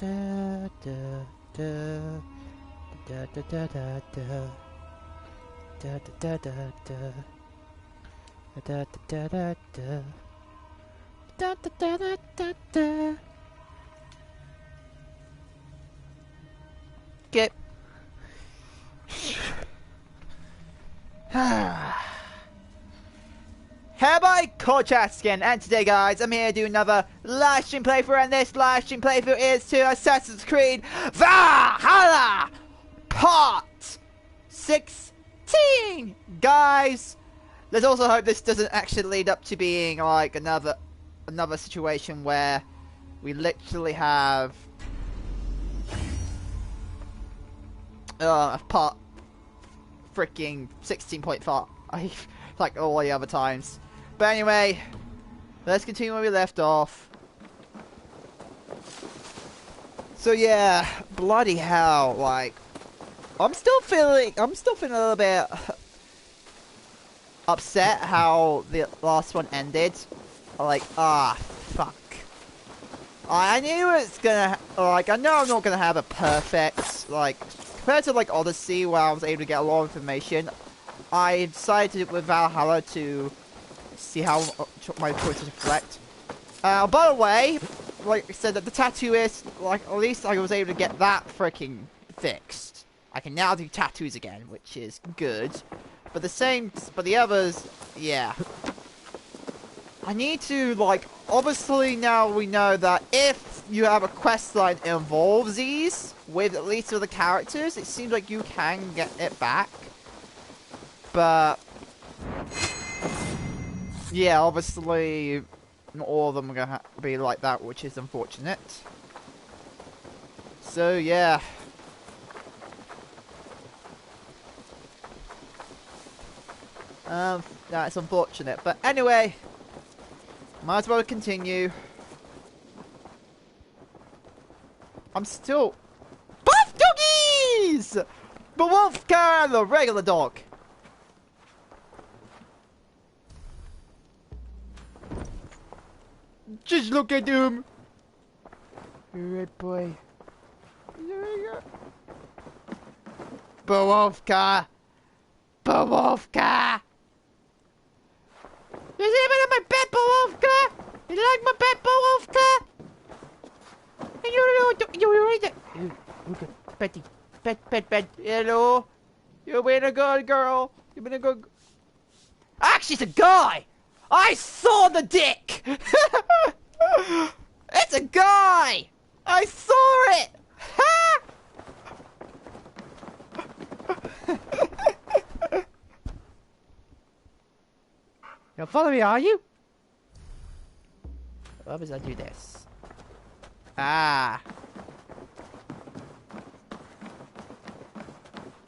Okay. Hi, Corchats again, and today, guys, I'm here to do another live stream playthrough, and this live stream playthrough is to Assassin's Creed Valhalla Part 16! Guys, let's also hope this doesn't actually lead up to being like another situation where we literally have part freaking 16.5 like all the other times. But anyway, let's continue where we left off. So yeah, bloody hell, like I'm still feeling a little bit upset how the last one ended. Like, fuck. I knew it's gonna, like, I know I'm not gonna have a perfect, like, compared to like Odyssey where I was able to get a lot of information. I decided with Valhalla to see how my choices reflect. By the way, like I said, that the tattoo is, like, at least I was able to get that freaking fixed. I can now do tattoos again, which is good. But the others, yeah. I need to, like, obviously now we know that if you have a quest line that involves these, with at least the characters, it seems like you can get it back. But yeah, obviously not all of them are gonna be like that, which is unfortunate. So yeah. That's unfortunate. But anyway, might as well continue. I'm still both doggies! The wolf car and the regular dog. Just look at him. Alright, boy. There you go. Bawovka. Bawovka. Is anybody in my bed, Bawovka? You like my bed, Bawovka? You read it. Okay, Betty. Bed. Hello. You've been a good girl. You've been a good. Actually, it's a guy. I saw the dick! It's a guy! I saw it! You'll follow me, are you? What does I do this?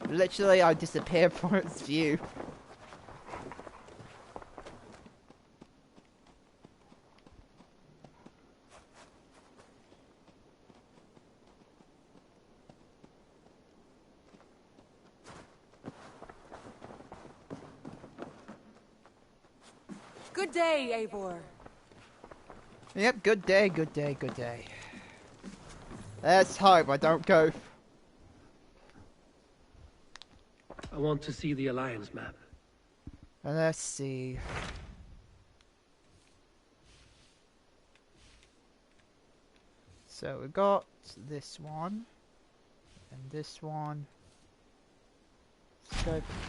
Literally, I disappear from its view. Good day, Eivor. Yep, good day. Let's hope I don't go. I want to see the Alliance map. Let's see. So we got this one. And this one.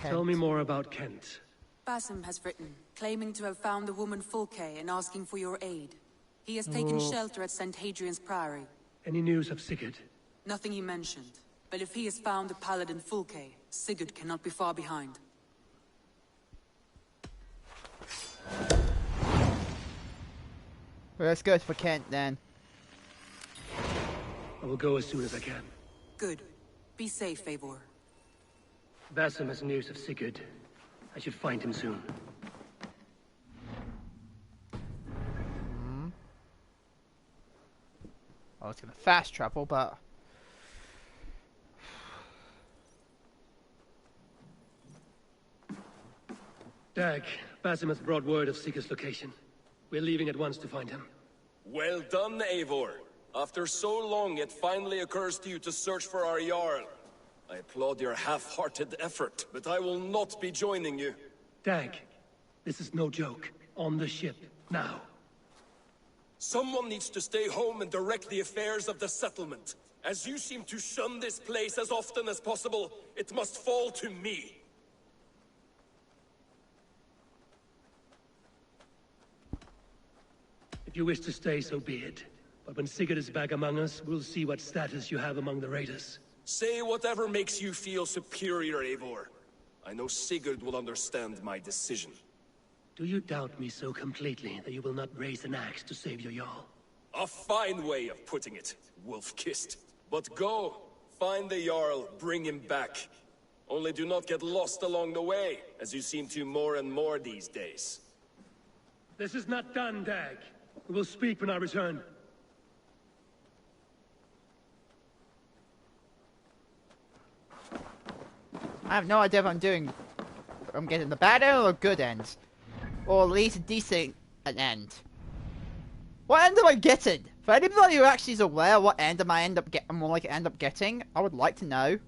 Tell me more about Kent. Basim has written, claiming to have found the woman Fulke and asking for your aid. He has taken shelter at St. Hadrian's Priory. Any news of Sigurd? Nothing he mentioned. But if he has found the paladin Fulke, Sigurd cannot be far behind. Well, let's go for Kent then. I will go as soon as I can. Good. Be safe, Eivor. Basim has news of Sigurd. I should find him soon. I was gonna fast travel, but Dag, Basim has brought word of Sigurd's location. We're leaving at once to find him. Well done, Eivor. After so long, it finally occurs to you to search for our Jarl. I applaud your half-hearted effort, but I will not be joining you. Dag, this is no joke. On the ship, now. Someone needs to stay home and direct the affairs of the settlement. As you seem to shun this place as often as possible, it must fall to me. If you wish to stay, so be it. But when Sigurd is back among us, we'll see what status you have among the raiders. Say whatever makes you feel superior, Eivor. I know Sigurd will understand my decision. Do you doubt me so completely that you will not raise an axe to save your Jarl? A fine way of putting it, wolf-kissed. But go, find the Jarl, bring him back. Only do not get lost along the way, as you seem to more and more these days. This is not done, Dag. We will speak when I return. I have no idea if I'm doing... I'm getting the bad end or a good end. Or at least a decent end. What end am I getting? For anybody who actually is aware what end am I end up getting, I would like to know.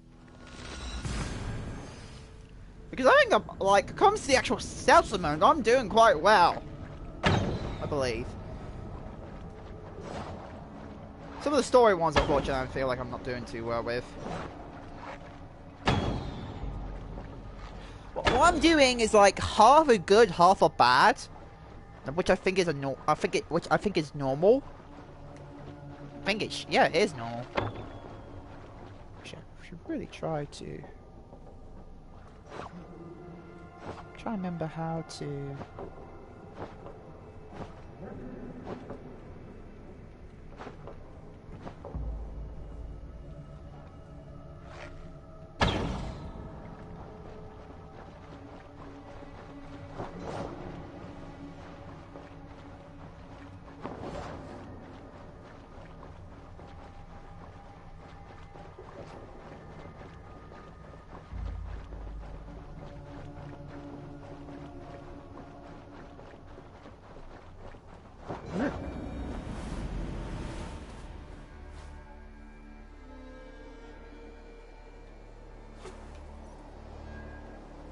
Because I think, like, when it comes to the actual settlement, I'm doing quite well. I believe. Some of the story ones, unfortunately, I feel like I'm not doing too well with. What I'm doing is like half a good, half a bad, which I think is normal. I think it is normal. I should really try to remember how to.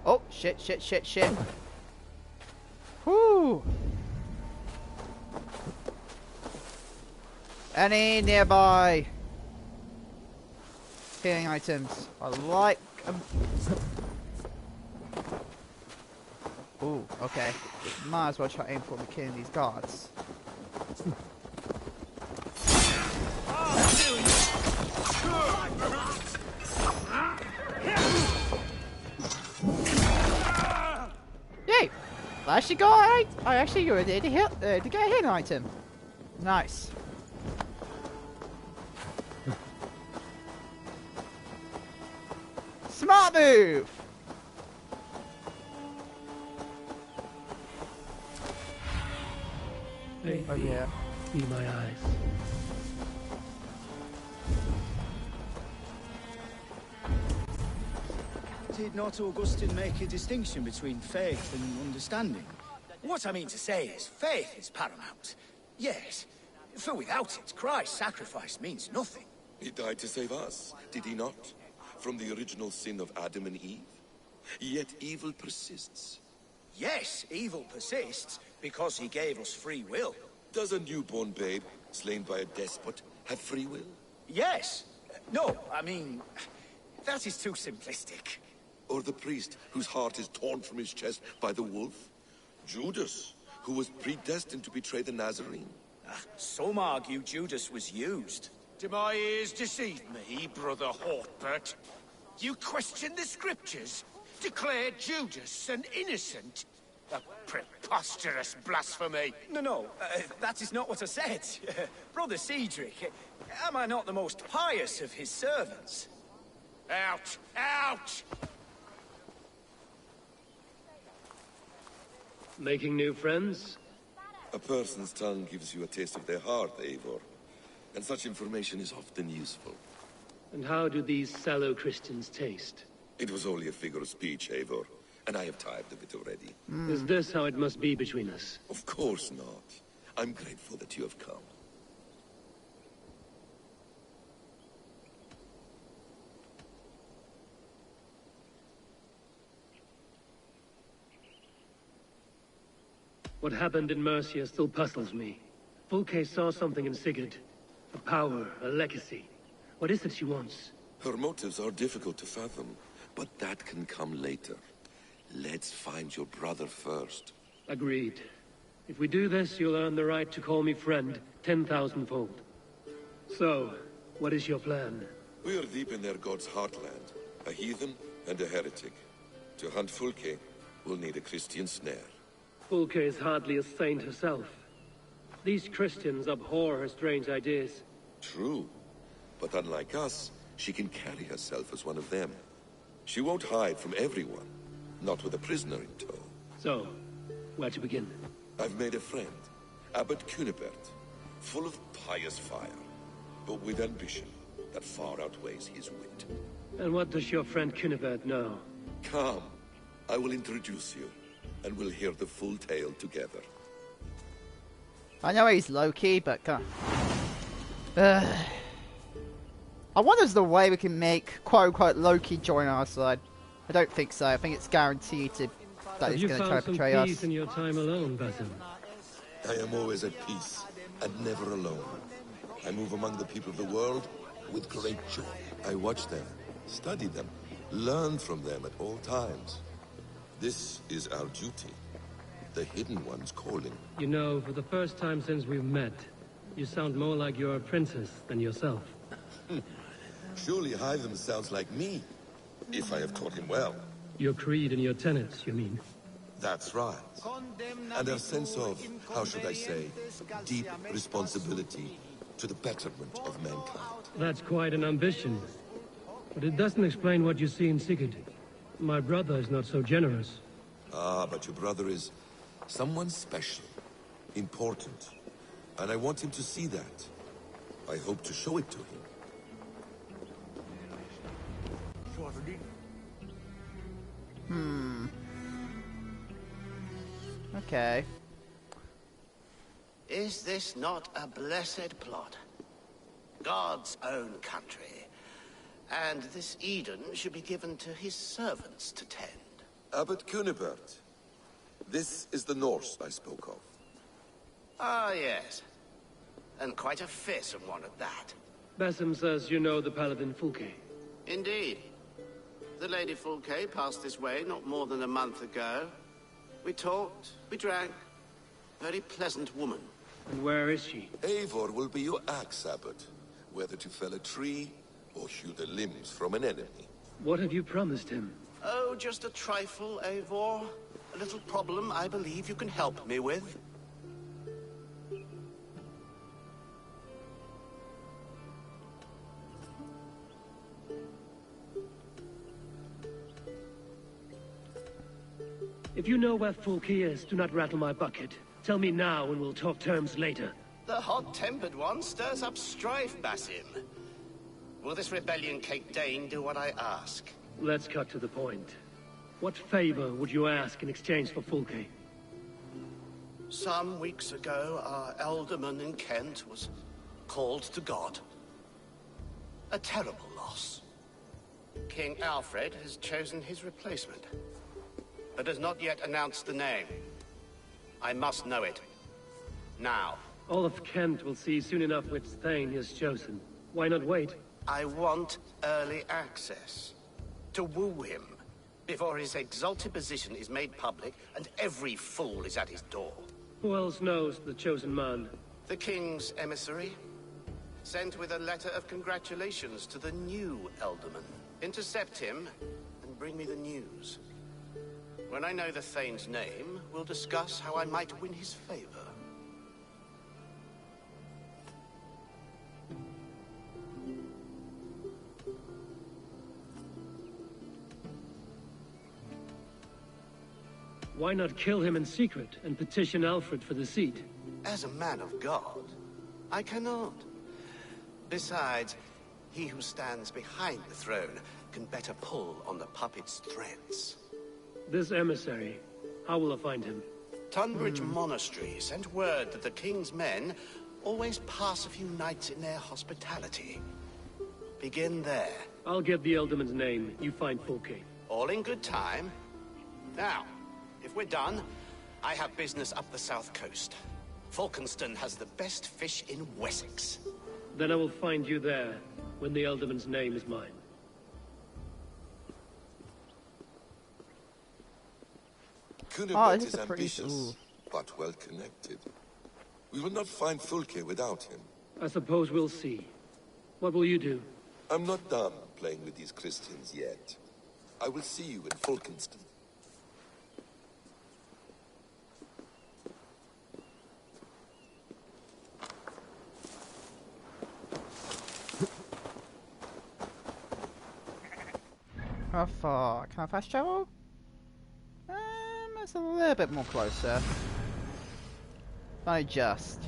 Oh, shit. Whoo! Any nearby healing items? I like them. Ooh, okay. Might as well try aim for me killing these guards. Yay! I actually got I actually got to get a healing item. Nice. Smart move! Hey, oh yeah. Be my eyes. Did not Augustine make a distinction between faith and understanding? What I mean to say is, faith is paramount. Yes, for without it, Christ's sacrifice means nothing. He died to save us, did he not? From the original sin of Adam and Eve. Yet evil persists. Yes, evil persists because he gave us free will. Does a newborn babe, slain by a despot, have free will? Yes. No, I mean, that is too simplistic. Or the priest whose heart is torn from his chest by the wolf? Judas, who was predestined to betray the Nazarene? Some argue Judas was used. Do my ears deceive me, Brother Hortbert? You question the scriptures? Declare Judas an innocent? A preposterous blasphemy! No, that is not what I said. Brother Cedric, am I not the most pious of his servants? Out! Out! Making new friends? A person's tongue gives you a taste of their heart, Eivor. And such information is often useful. And how do these sallow Christians taste? It was only a figure of speech, Eivor. And I have tired of it already. Is this how it must be between us? Of course not. I'm grateful that you have come. What happened in Mercia still puzzles me. Fulke saw something in Sigurd. A power, a legacy. What is it she wants? Her motives are difficult to fathom, but that can come later. Let's find your brother first. Agreed. If we do this, you'll earn the right to call me friend 10,000-fold. So, what is your plan? We are deep in their god's heartland. A heathen and a heretic. To hunt Fulke, we'll need a Christian snare. Fulke is hardly a saint herself. These Christians abhor her strange ideas. True. But unlike us, she can carry herself as one of them. She won't hide from everyone. Not with a prisoner in tow. So, where to begin? I've made a friend. Abbot Cunibert. Full of pious fire. But with ambition that far outweighs his wit. And what does your friend Cunibert know? Come. I will introduce you. And we'll hear the full tale together. I know he's low-key, but come on. I wonder if there's a way we can make quote-unquote Loki join our side. I don't think so. I think it's guaranteed that he's going to try to betray us. Have you found some peace in your time alone, Basim? I am always at peace, and never alone. I move among the people of the world with great joy. I watch them, study them, learn from them at all times. This is our duty. The Hidden One's calling. You know, for the first time since we've met, you sound more like you're a princess than yourself. Surely Hytham sounds like me, if I have taught him well. Your creed and your tenets, you mean? That's right. And a sense of, how should I say, deep responsibility to the betterment of mankind. That's quite an ambition. But it doesn't explain what you see in Sigurd. My brother is not so generous. Ah, but your brother is someone special, important. And I want him to see that. I hope to show it to him. Okay. Is this not a blessed plot? God's own country. And this Eden should be given to his servants to tend. Abbot Cunibert. This is the Norse I spoke of. Ah, yes. And quite a fearsome one at that. Basim says you know the paladin Fulke. Indeed. The Lady Fulke passed this way not more than a month ago. We talked, we drank. Very pleasant woman. And where is she? Eivor will be your axe, Abbot. Whether to fell a tree or hew the limbs from an enemy. What have you promised him? Oh, just a trifle, Eivor. A little problem I believe you can help me with. If you know where Fulke is, do not rattle my bucket. Tell me now and we'll talk terms later. The hot-tempered one stirs up strife, Basim. Will this rebellion-caked Dane do what I ask? Let's cut to the point. What favor would you ask in exchange for Fulke? Some weeks ago, our alderman in Kent was called to God. A terrible loss. King Alfred has chosen his replacement, but has not yet announced the name. I must know it. Now. All of Kent will see soon enough which Thane he has chosen. Why not wait? I want early access. To woo him, before his exalted position is made public and every fool is at his door. Who else knows the chosen man? The king's emissary, sent with a letter of congratulations to the new alderman. Intercept him and bring me the news. When I know the Thane's name, we'll discuss how I might win his favor. Why not kill him in secret and petition Alfred for the seat? As a man of God, I cannot. Besides, he who stands behind the throne can better pull on the puppet's threads. This emissary, how will I find him? Tunbridge Monastery sent word that the king's men always pass a few nights in their hospitality. Begin there. I'll get the Elderman's name. You find Fulke. All in good time. Now, if we're done, I have business up the south coast. Falkenston has the best fish in Wessex. Then I will find you there, when the Elderman's name is mine. Cunibert this is is a pretty- ambitious, ooh. but well connected. We will not find Fulke without him. I suppose we'll see. What will you do? I'm not done playing with these Christians yet. I will see you in Falkenston. How far? Can I fast travel? It's a little bit more closer. I just.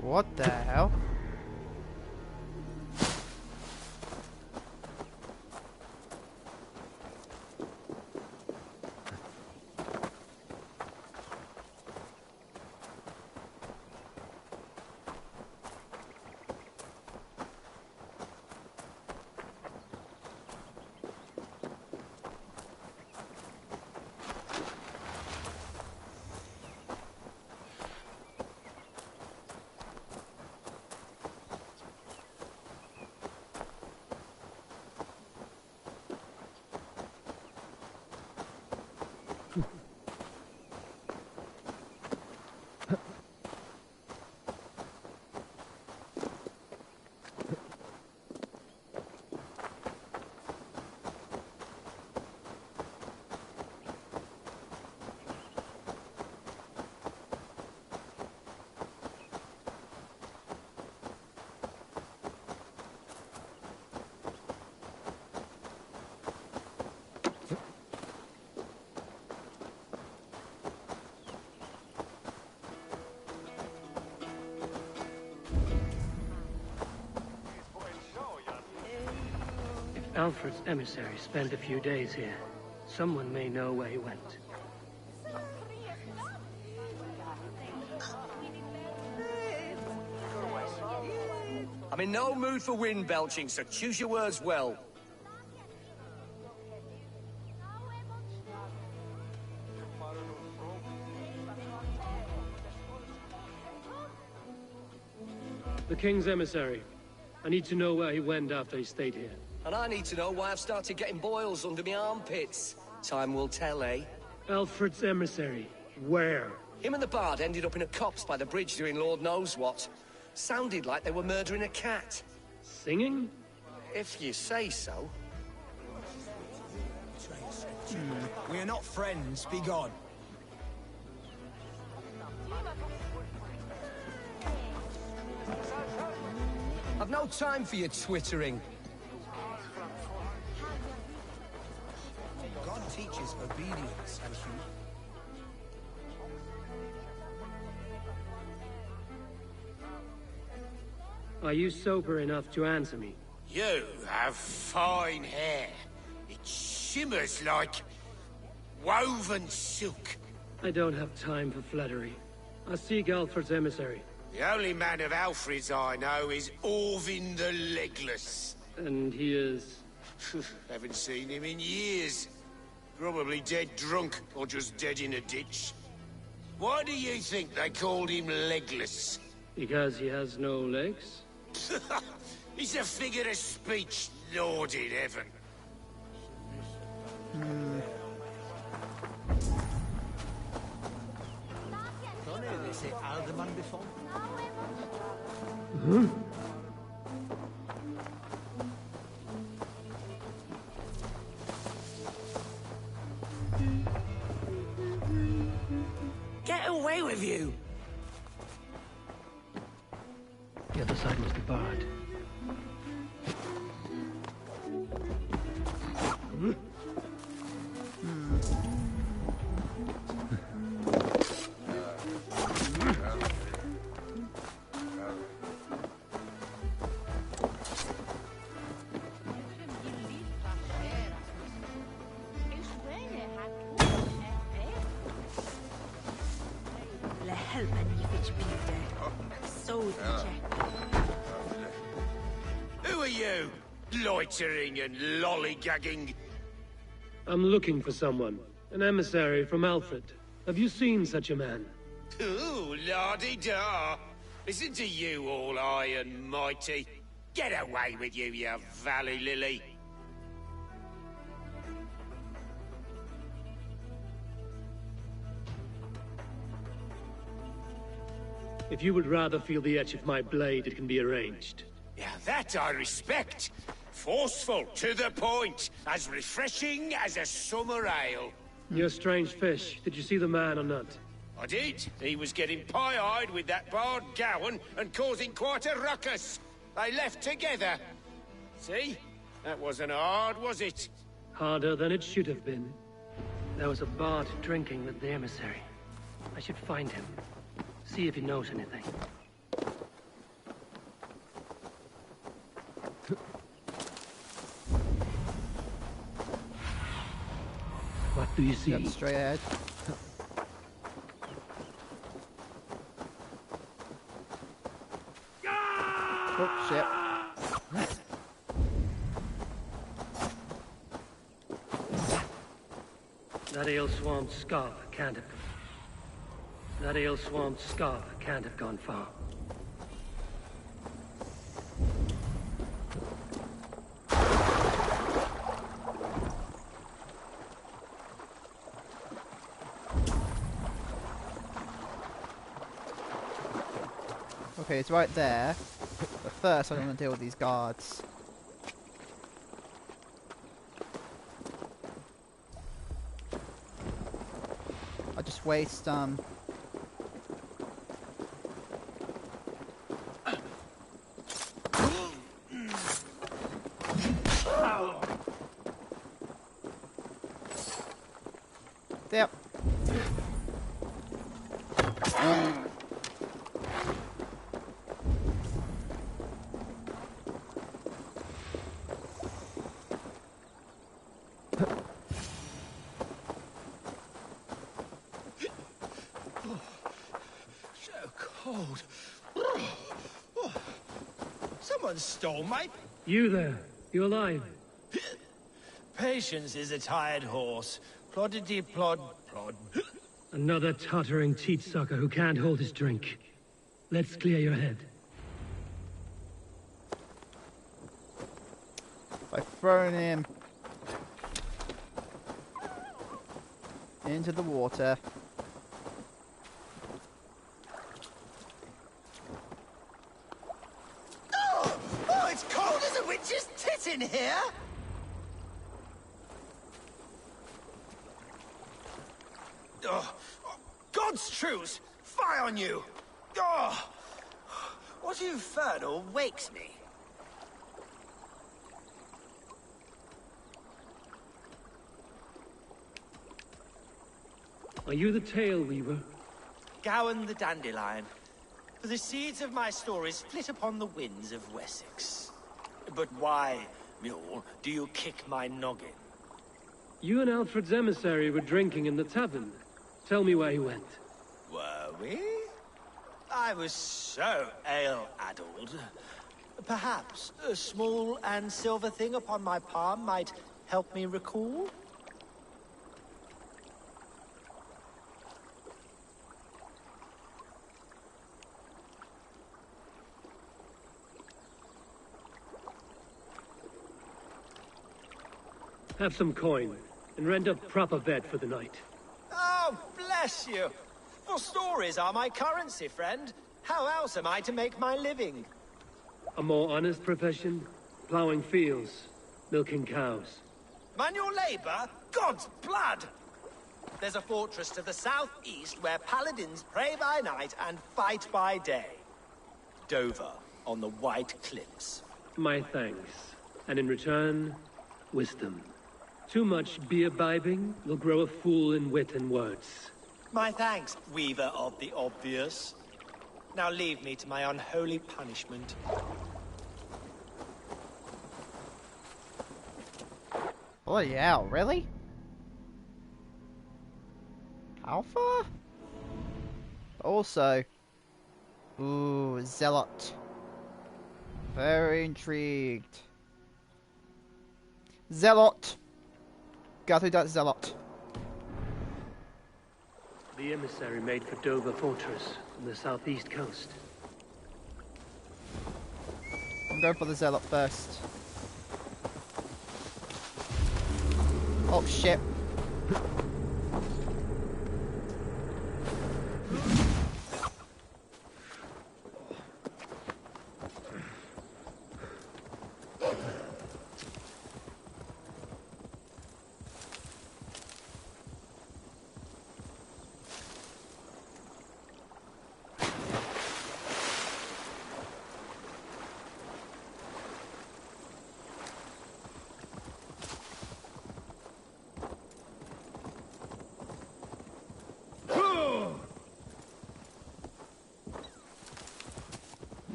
What the hell? Alfred's emissary spent a few days here. Someone may know where he went. I'm in no mood for wind belching, so choose your words well. The King's emissary. I need to know where he went after he stayed here. And I need to know why I've started getting boils under my armpits. Time will tell, eh? Alfred's emissary. Where? Him and the bard ended up in a copse by the bridge doing Lord knows what. Sounded like they were murdering a cat. Singing? If you say so. We are not friends, be gone. I've no time for your twittering. God teaches obedience, Hugh. Are you sober enough to answer me? You have fine hair. It shimmers like woven silk. I don't have time for flattery. I seek Alfred's emissary. The only man of Alfred's I know is Orvin the Legless. And he is... Haven't seen him in years. Probably dead drunk, or just dead in a ditch. Why do you think they called him Legless? Because he has no legs? He's a figure of speech, Lord in heaven. Get away with you! bard. Who are you? Loitering and lollygagging? I'm looking for someone. An emissary from Alfred. Have you seen such a man? Ooh, la-di-da! Listen to you, all high and mighty. Get away with you, you valley lily! If you would rather feel the edge of my blade, it can be arranged. Yeah, that I respect. Forceful, to the point, as refreshing as a summer ale. You're a strange fish. Did you see the man or not? I did. He was getting pie-eyed with that bard Gowan and causing quite a ruckus. They left together. See? That wasn't hard, was it? Harder than it should have been. There was a bard drinking with the emissary. I should find him. See if he knows anything. What do you see? Yep, straight ahead. Oh, shit. That ale swamp scarp can't have... That ale swamp scarp can't have gone far. Okay, it's right there. But first, I want to deal with these guards. I just waste Yep. So cold. Someone stole my... You there. You alive? Patience is a tired horse. Ploddity plod plod. Another tottering teat sucker who can't hold his drink. Let's clear your head. By throwing him into the water. Oh, it's cold as a witch's tit in here! Oh, God's truth! Fie on you! Oh, what infernal wakes me? Are you the tale weaver? Gowan the Dandelion. For the seeds of my stories flit upon the winds of Wessex. But why, mule, do you kick my noggin? You and Alfred's emissary were drinking in the tavern. Tell me where he went. Were we? I was so ale-addled. Perhaps a small and silver thing upon my palm might help me recall? Have some coin, and rent a proper bed for the night. Oh, bless you! For stories are my currency, friend. How else am I to make my living? A more honest profession? Plowing fields, milking cows. Manual labor? God's blood! There's a fortress to the southeast where paladins pray by night and fight by day. Dover. on the White Cliffs. My thanks. And in return, wisdom. Too much beer-bibbing will grow a fool in wit and words. My thanks, Weaver of the Obvious. Now leave me to my unholy punishment. Bloody hell, really? How far? Also... Ooh, Zealot. Very intrigued. Zealot! Go through that Zealot. The emissary made for Dover Fortress on the southeast coast. I'm going for the Zealot first. Oh shit.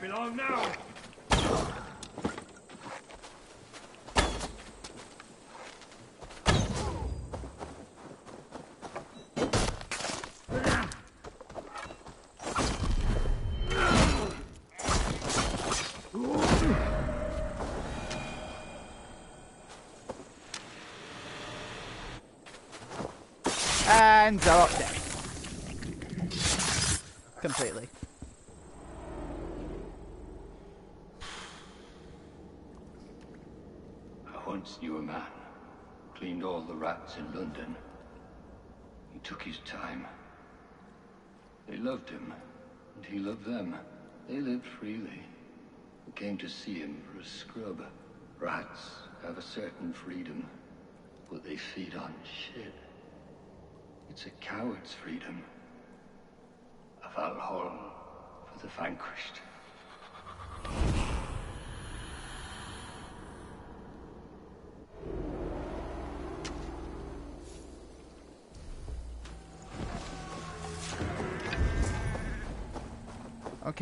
Belong now. And Zealot dead. Completely. I once knew a man, cleaned all the rats in London. He took his time. They loved him, and he loved them. They lived freely. We came to see him for a scrub. Rats have a certain freedom, but they feed on shit. It's a coward's freedom. A Valhalla for the vanquished.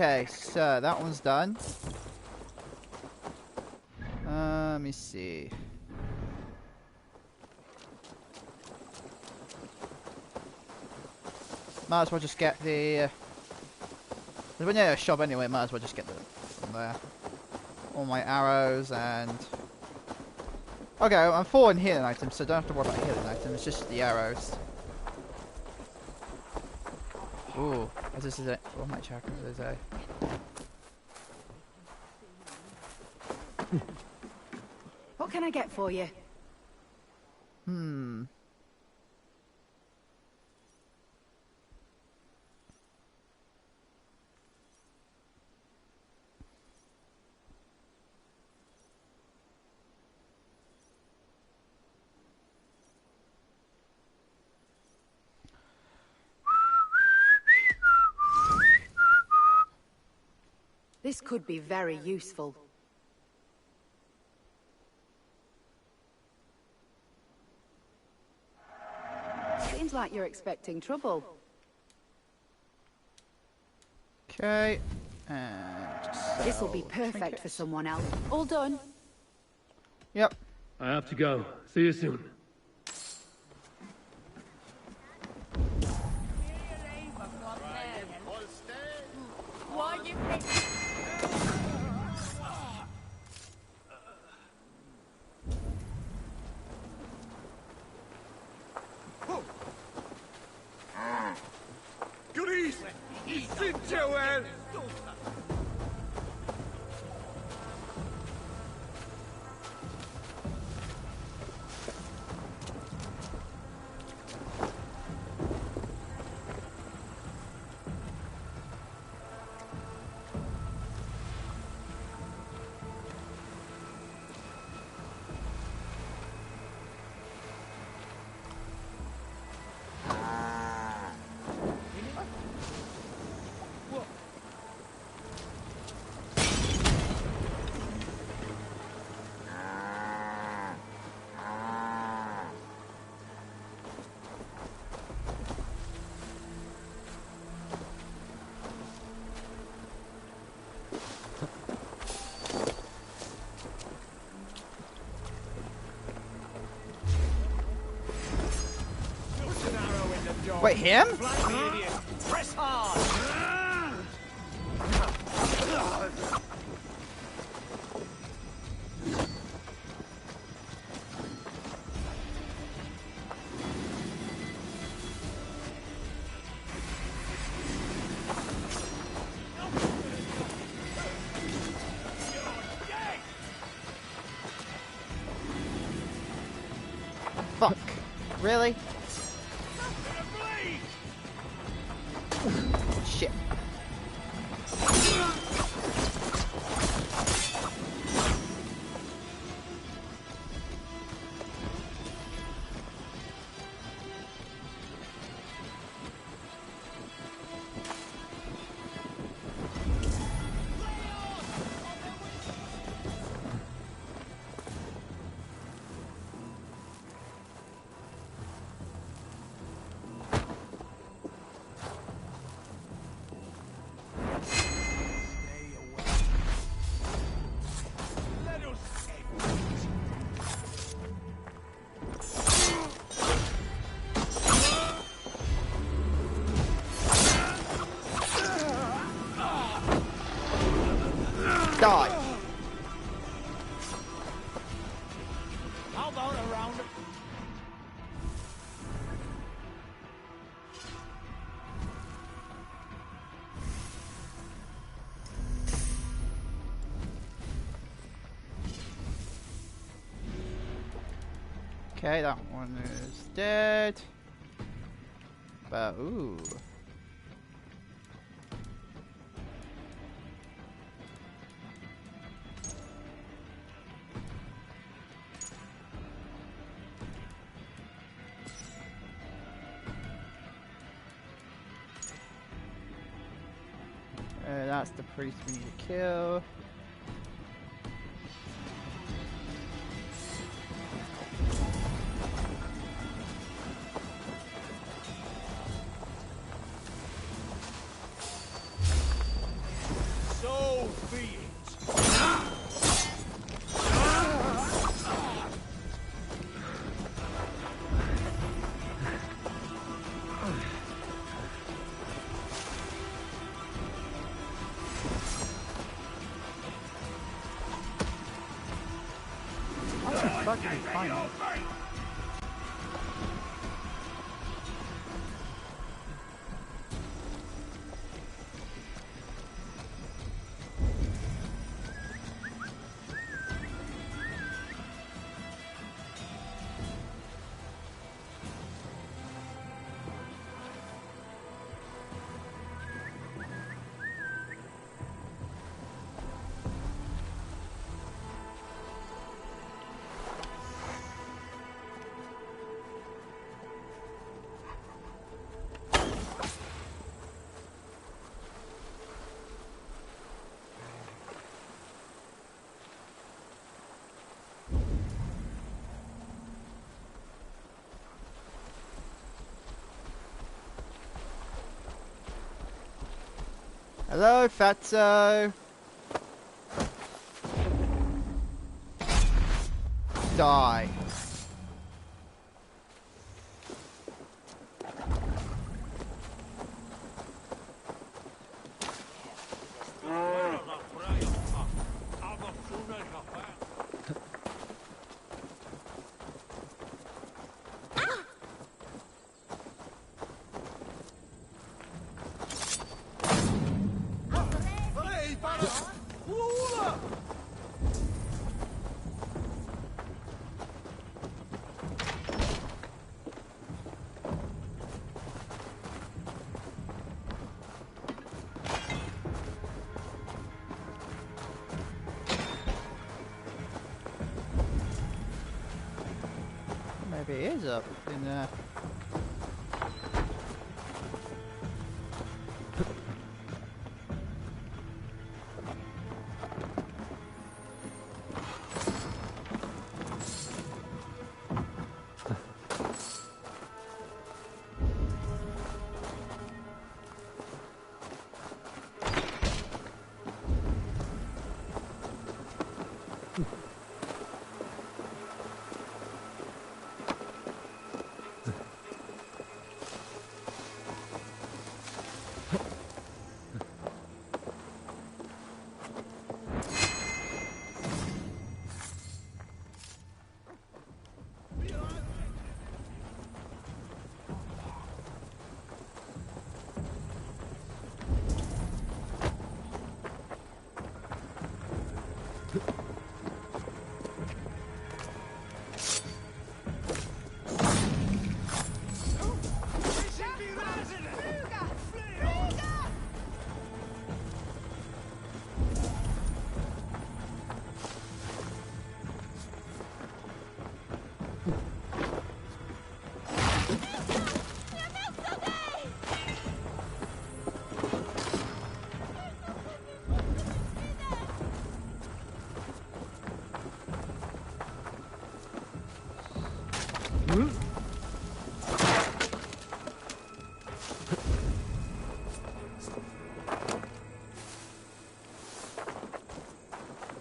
Okay, so that one's done. Let me see. Might as well just get the... We're near a shop anyway, might as well just get the from there. All my arrows and... Okay, I'm full in healing items, so don't have to worry about healing items, it's just the arrows. Ooh, this is it. Oh, my chakra, there's a... What can I get for you? This could be very useful. Seems like you're expecting trouble. Okay, and This will be perfect for someone else. All done. Yep. I have to go. See you soon. Wait, him? Press hard. Fuck. Really? Shit. Die. How about a round of... Okay, that one is dead. But ooh. That's the priest we need to kill. Fucking fine. Hello, Fatso. Die. Maybe it is up in there.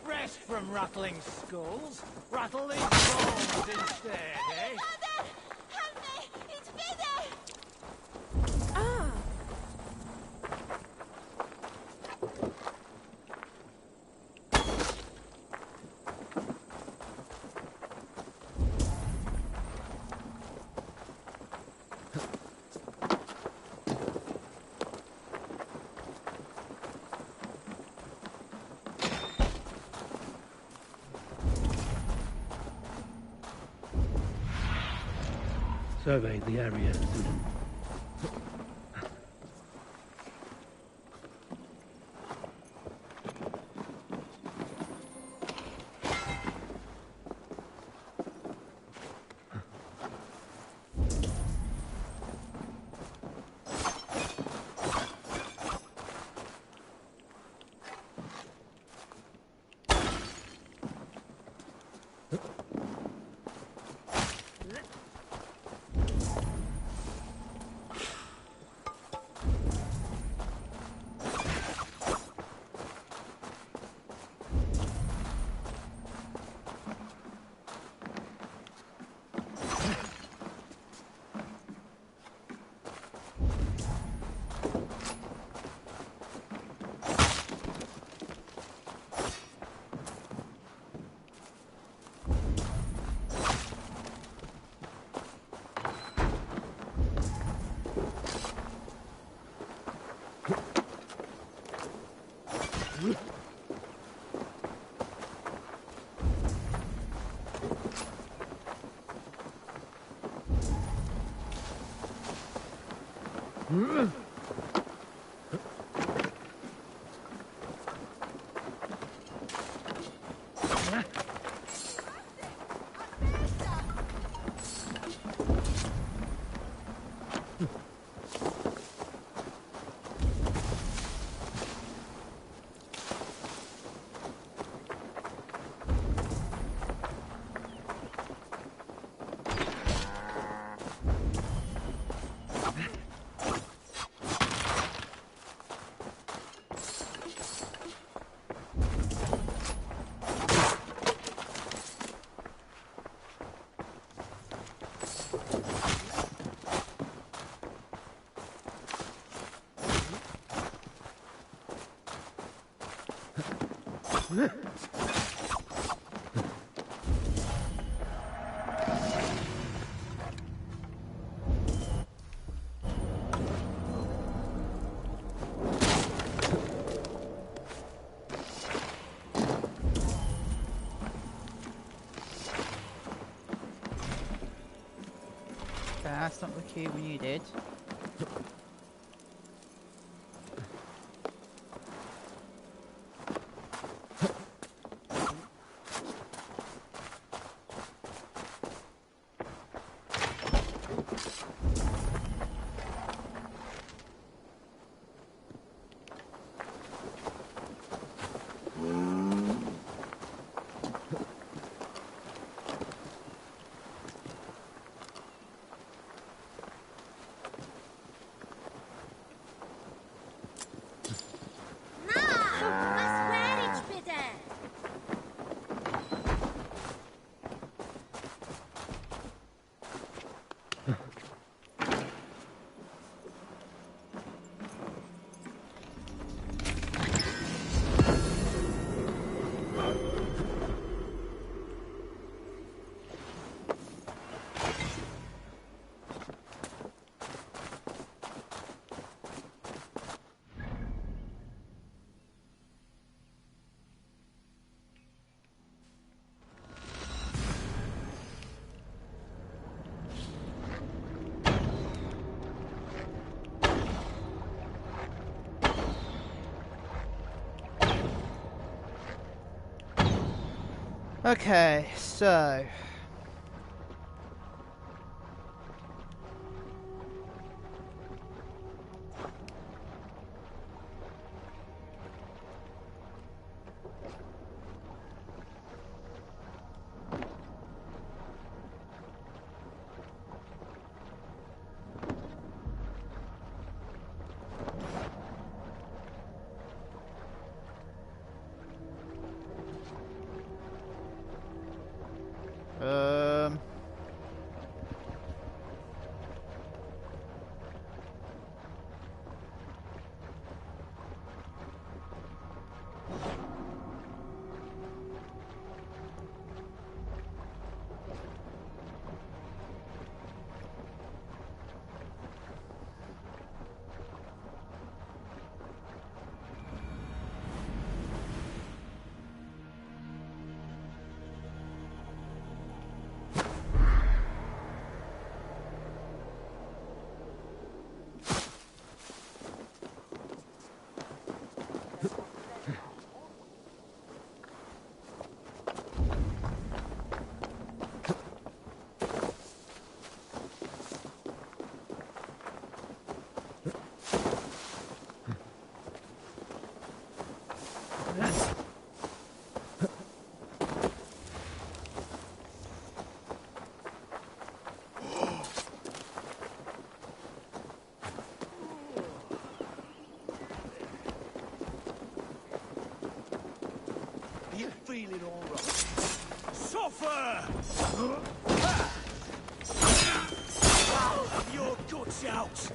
Rest from rattling skulls. Rattle these bones instead, eh? Survey the area, student. That's not the key we needed. Okay, so You feeling all right? Suffer! Have your guts out!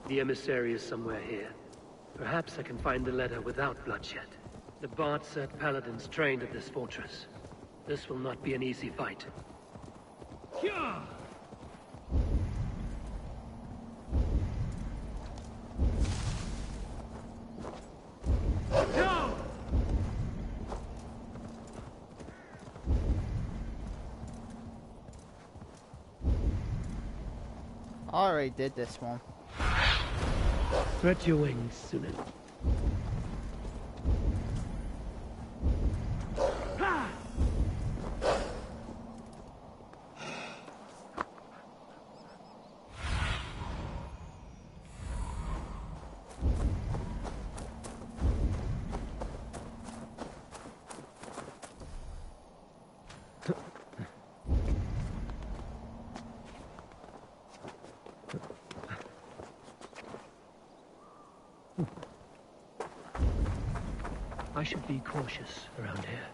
The emissary is somewhere here. Perhaps I can find the letter without bloodshed. The Bard said paladins trained at this fortress. This will not be an easy fight. Yeah! No! I already did this one. Spread your wings, Sunan. I should be cautious around here.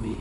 Me.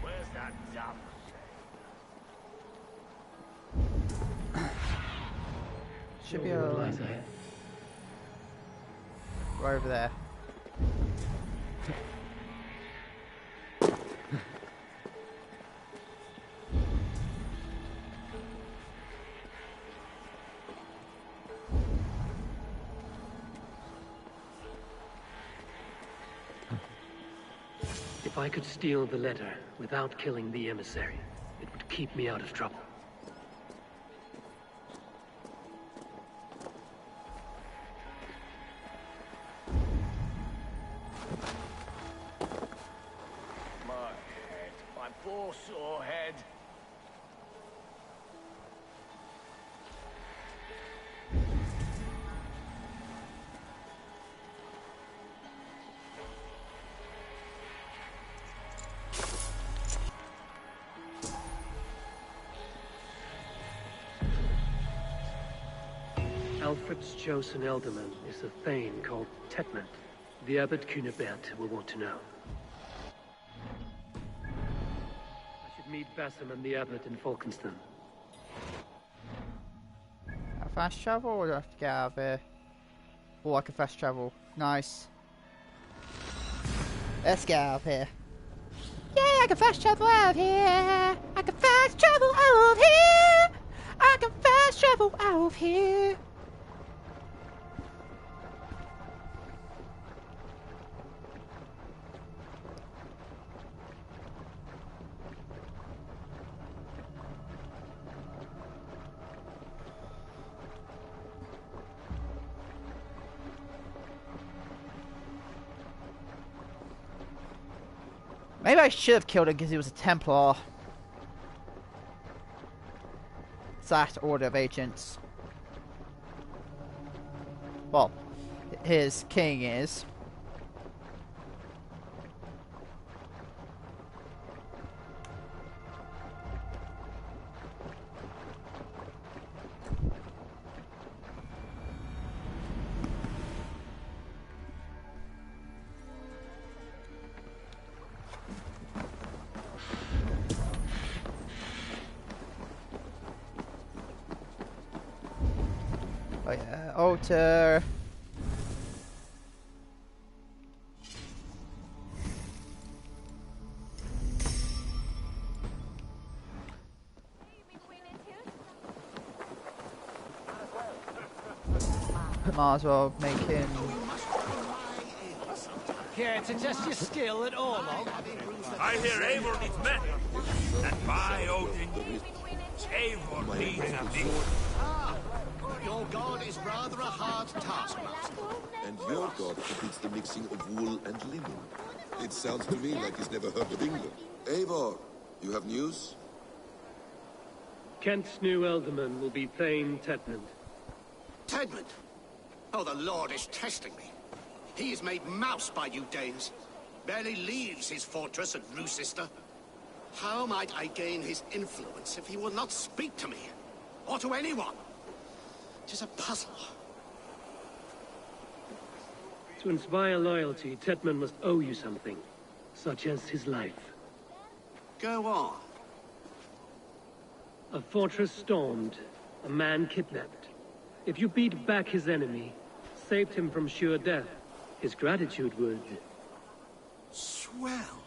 Where's that dumb? Should be alright. Right over there. If I could steal the letter without killing the emissary, it would keep me out of trouble. My head. My poor sore head. Alfred's chosen ealdorman is a thane called Tetmund. The Abbot Cunibert will want to know. I should meet Basim and the Abbot in Falkenston. Fast travel or do I have to get out of here? Oh, I can fast travel. Nice. Let's get out of here. Yeah, I can fast travel out of here. I can fast travel out of here. I can fast travel out of here. Maybe I should have killed him because he was a Templar. / Order of Agents. Well, his king is. Oh yeah, altar. Might as well make him... Care to test your skill at Orlog? I hear Eivor needs men. And by Odin, Eivor needs a big Your god is rather a hard taskmaster. And your god forbids the mixing of wool and linen. It sounds to me like he's never heard of England. Eivor, you have news? Kent's new ealdorman will be Thane Tedmund. Tedmund? Oh, the Lord is testing me. He is made mouse by you Danes. Barely leaves his fortress at Roosister. How might I gain his influence if he will not speak to me? Or to anyone? It is a puzzle. To inspire loyalty, Tedmund must owe you something, such as his life. Go on. A fortress stormed, a man kidnapped. If you beat back his enemy, saved him from sure death, his gratitude would... Swell.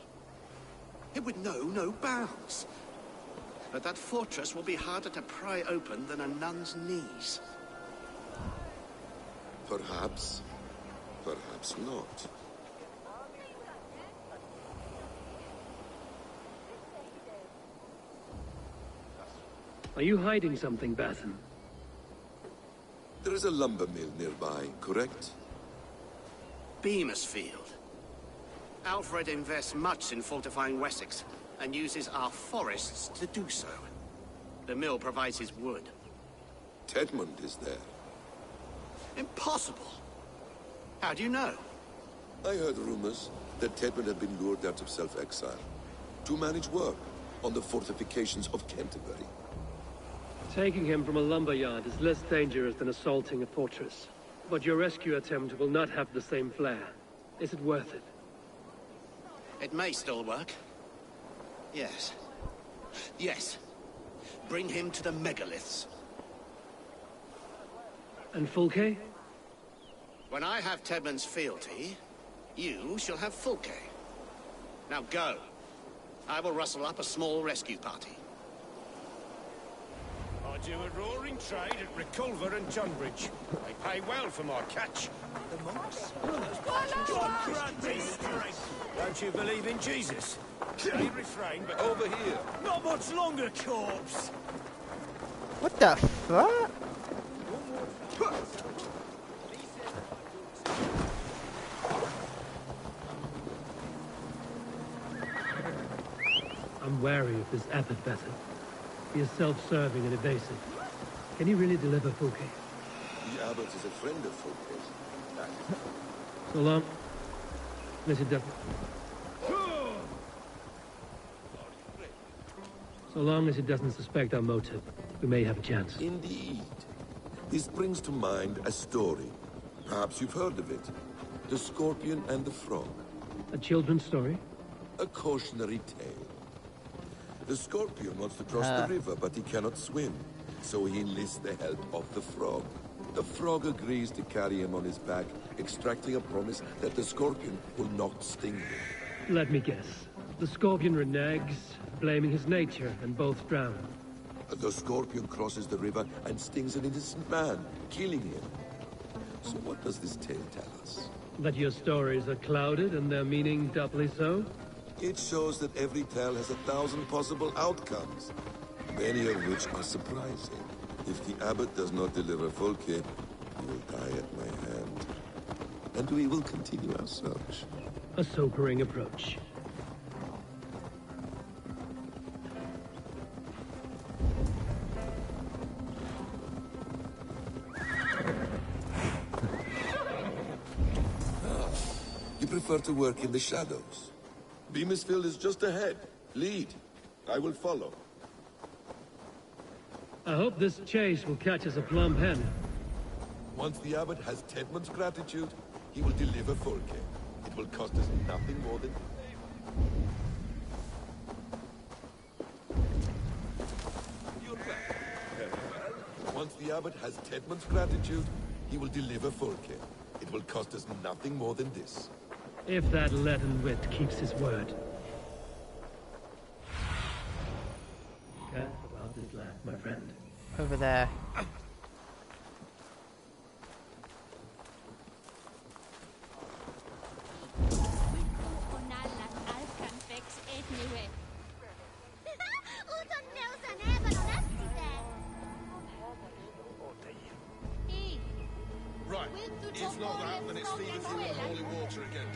It would know no bounds. But that fortress will be harder to pry open than a nun's knees. Perhaps. Perhaps not. Are you hiding something, Bathan? There is a lumber mill nearby, correct? Beamisfield. Alfred invests much in fortifying Wessex, and uses our forests to do so. The mill provides his wood. Tedmund is there. Impossible! How do you know? I heard rumors that Tedmund had been lured out of self-exile to manage work on the fortifications of Canterbury. Taking him from a lumberyard is less dangerous than assaulting a fortress. But your rescue attempt will not have the same flair. Is it worth it? It may still work. Yes. Yes. Bring him to the megaliths. And Fulke? When I have Tedmund's fealty, you shall have Fulke. Now go. I will rustle up a small rescue party. I do a roaring trade at Reculver and Tunbridge. They pay well for my catch. The monks? God grant me strength! Don't you believe in Jesus? They refrain, but Over here! Not much longer, corpse! What the fuck? I'm wary of this abbot Bathan. He is self-serving and evasive. Can he really deliver Fulke? The abbot is a friend of Fulke's. So long as it does. So long as it doesn't suspect our motive, we may have a chance. Indeed. This brings to mind a story. Perhaps you've heard of it. The Scorpion and the Frog. A children's story? A cautionary tale. The Scorpion wants to cross the river, but he cannot swim. So he enlists the help of the Frog. The Frog agrees to carry him on his back, extracting a promise that the Scorpion will not sting him. Let me guess. The Scorpion reneges, blaming his nature, and both drown. The Scorpion crosses the river and stings an innocent man, killing him. So what does this tale tell us? That your stories are clouded and their meaning doubly so? It shows that every tale has 1,000 possible outcomes, many of which are surprising. If the abbot does not deliver Fulke, he will die at my hand. And we will continue our search. A sobering approach. You prefer to work in the shadows. Beamisfield is just ahead. Lead. I will follow. I hope this chase will catch us a plump hen. Once the abbot has Tedmund's gratitude, he will deliver Fulke. It will cost us nothing more than... Once the abbot has Tedmund's gratitude, he will deliver Fulke. It will cost us nothing more than this. If that leaden wit keeps his word. Care about this land, my friend. Over there. If not that, then it's feeding through in holy water again.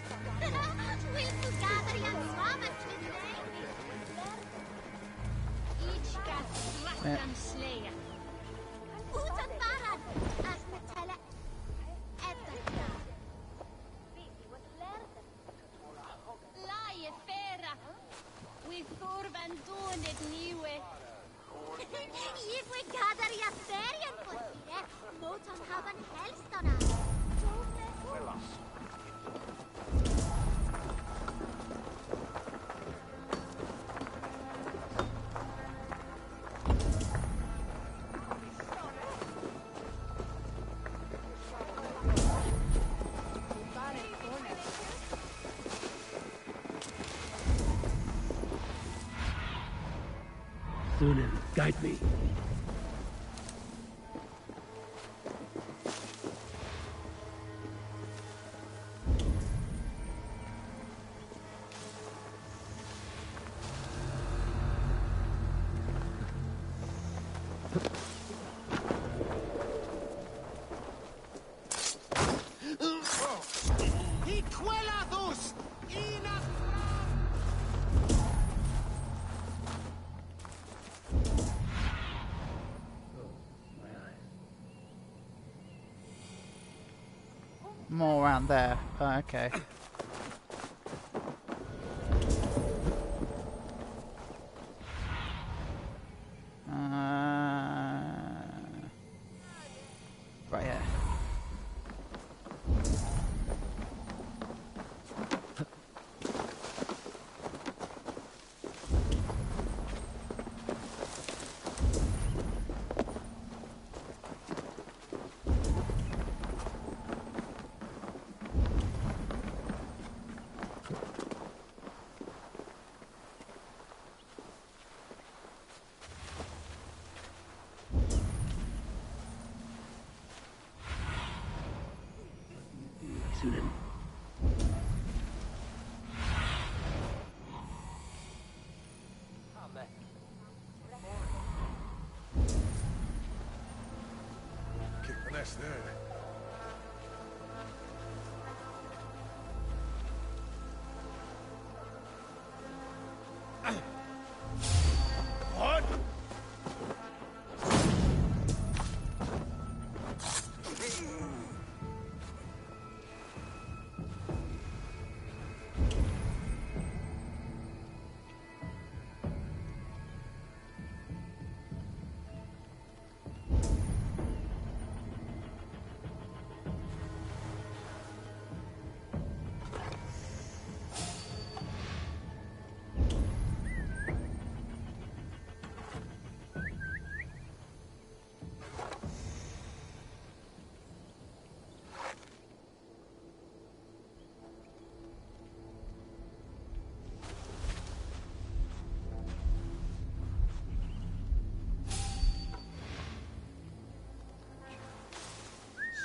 Sunan, guide me. More around there. Oh, okay. Right here. Sunan. Kick the nest there. What?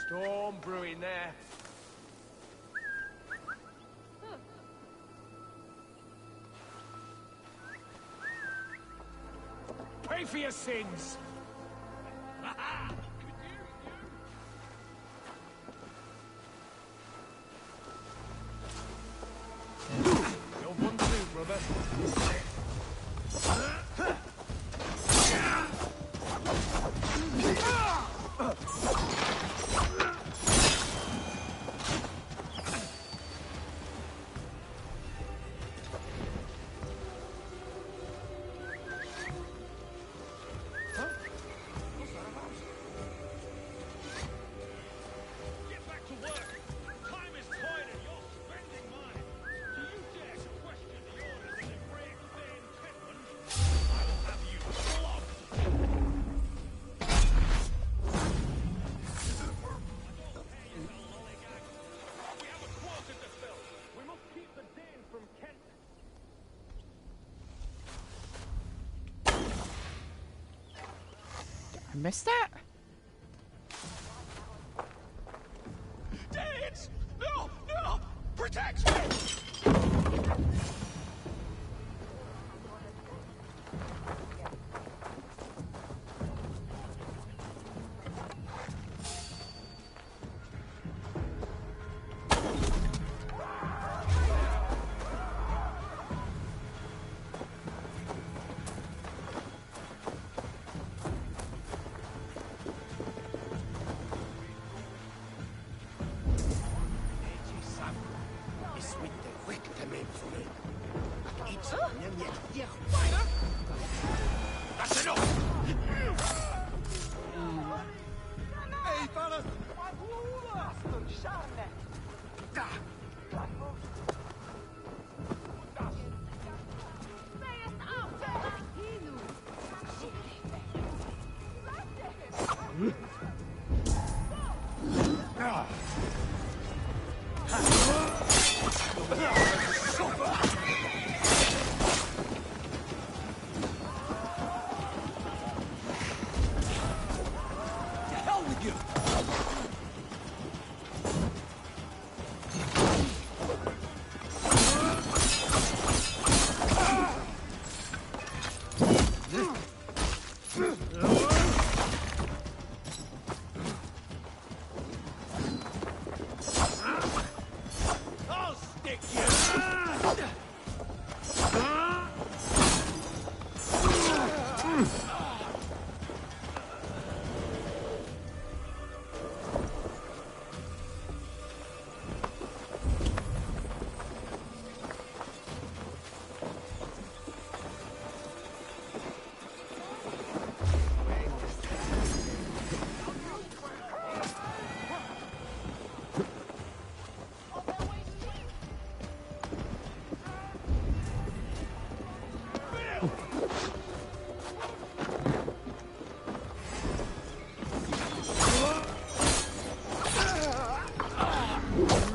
Storm brewing there. Pay for your sins. You're one too, brother. I missed that? Danes! No! No! Protect me!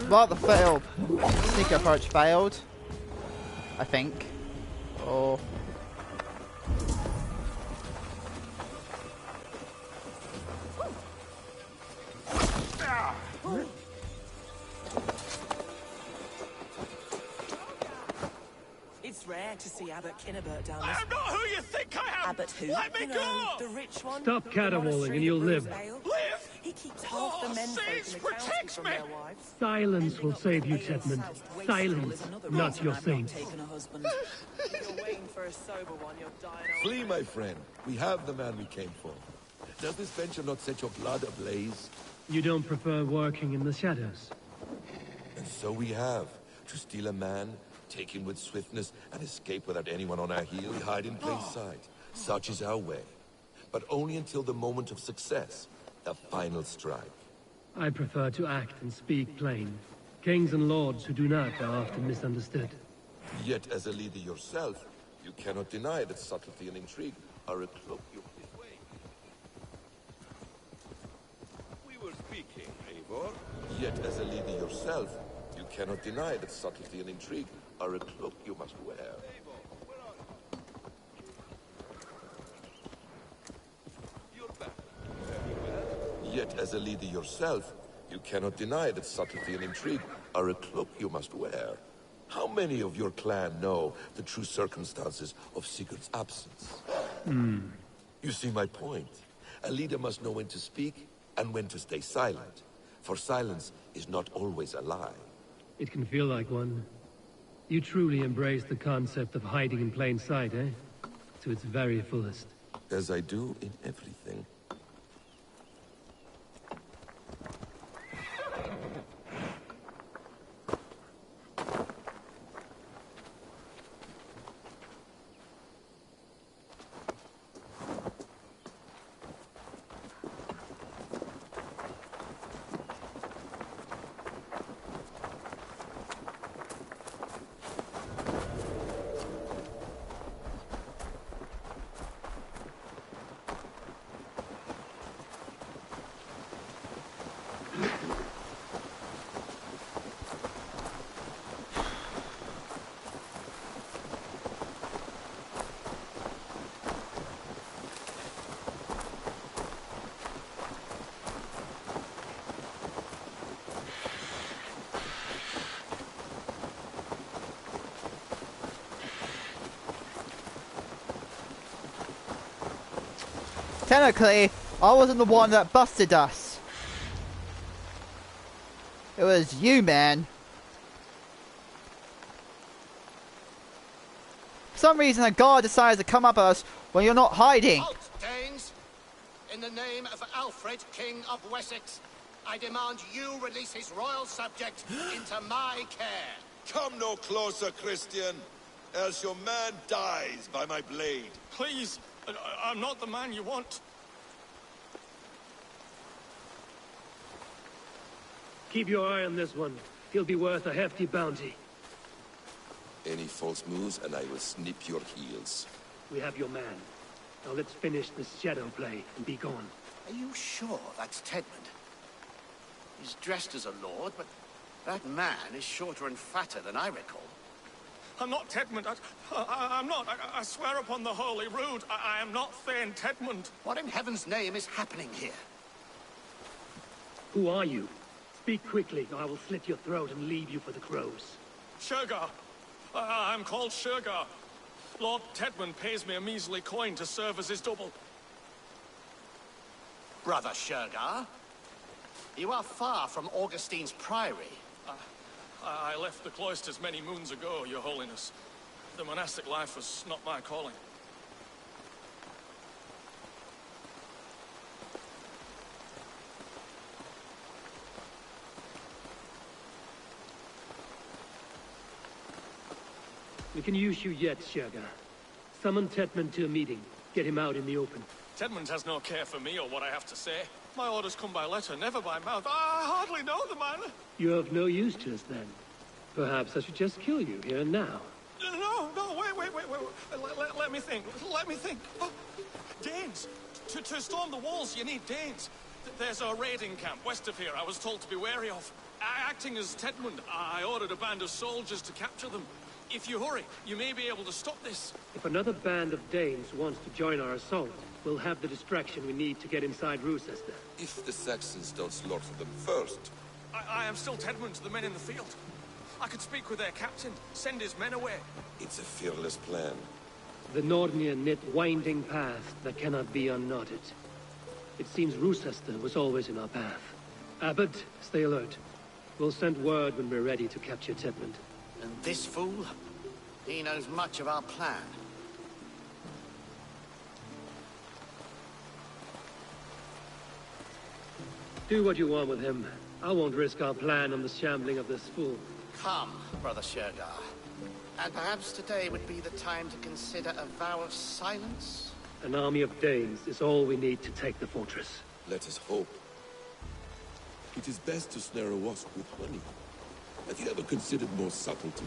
Well, the failed. Sneak approach failed. I think. Or... It's rare to see Abbot Kinnebert down this. I'm not who you think I am! Abbot who? Let me go! The rich one. Stop caterwauling and you'll live. Live? He keeps half the men folk in the county from their wives. Silence will save you, Chetman. Silence, not your saints. Taking a husband. You're waiting for a sober one. You're dying. Flee, my friend. We have the man we came for. Does this venture not set your blood ablaze? You don't prefer working in the shadows? And so we have. To steal a man, take him with swiftness, and escape without anyone on our heel. We hide in plain sight. Such is our way. But only until the moment of success. The final strike. I prefer to act and speak plain. Kings and lords who do not are often misunderstood. Yet, as a leader yourself, you cannot deny that subtlety and intrigue are a cloak you... We were speaking, Eivor. Yet, as a leader yourself, you cannot deny that subtlety and intrigue are a cloak you must wear. Yet, as a leader yourself, you cannot deny that subtlety and intrigue are a cloak you must wear. How many of your clan know the true circumstances of Sigurd's absence? You see my point. A leader must know when to speak and when to stay silent, for silence is not always a lie. It can feel like one. You truly embrace the concept of hiding in plain sight, eh? To its very fullest. As I do in everything. Technically, I wasn't the one that busted us. It was you, man. For some reason, a guard decides to come up us when you're not hiding. Halt, Danes! In the name of Alfred, King of Wessex, I demand you release his royal subject into my care. Come no closer, Christian, else your man dies by my blade. Please, I'm not the man you want. Keep your eye on this one. He'll be worth a hefty bounty. Any false moves, and I will snip your heels. We have your man. Now let's finish this shadow play and be gone. Are you sure that's Tedmund? He's dressed as a lord, but that man is shorter and fatter than I recall. I'm not Tedmund. I'm not. I swear upon the Holy Rood, I am not Thane Tedmund. What in heaven's name is happening here? Who are you? Speak quickly, or I will slit your throat and leave you for the crows. Shergar. I'm called Shergar. Lord Tedmund pays me a measly coin to serve as his double. Brother Shergar, you are far from Augustine's priory. I left the cloisters many moons ago, Your Holiness. The monastic life was not my calling. We can use you yet, Shergar. Summon Tedmund to a meeting. Get him out in the open. Tedmund has no care for me or what I have to say. My orders come by letter, never by mouth. I hardly know the man. You're of no use to us, then. Perhaps I should just kill you here and now. No, wait. Let me think. Oh, Danes! To storm the walls, you need Danes. There's a raiding camp west of here I was told to be wary of. Acting as Tedmund, I ordered a band of soldiers to capture them. If you hurry, you may be able to stop this. If another band of Danes wants to join our assault, we'll have the distraction we need to get inside Rochester. If the Saxons don't slaughter them first. I am still Tedmund to the men in the field. I could speak with their captain, send his men away. It's a fearless plan. The Nordnir knit winding path that cannot be unknotted. It seems Rochester was always in our path. Abbot, stay alert. We'll send word when we're ready to capture Tedmund. And this fool? He knows much of our plan. Do what you want with him. I won't risk our plan on the shambling of this fool. Come, Brother Shergar. And perhaps today would be the time to consider a vow of silence? An army of Danes is all we need to take the fortress. Let us hope. It is best to snare a wasp with honey. Have you ever considered more subtlety?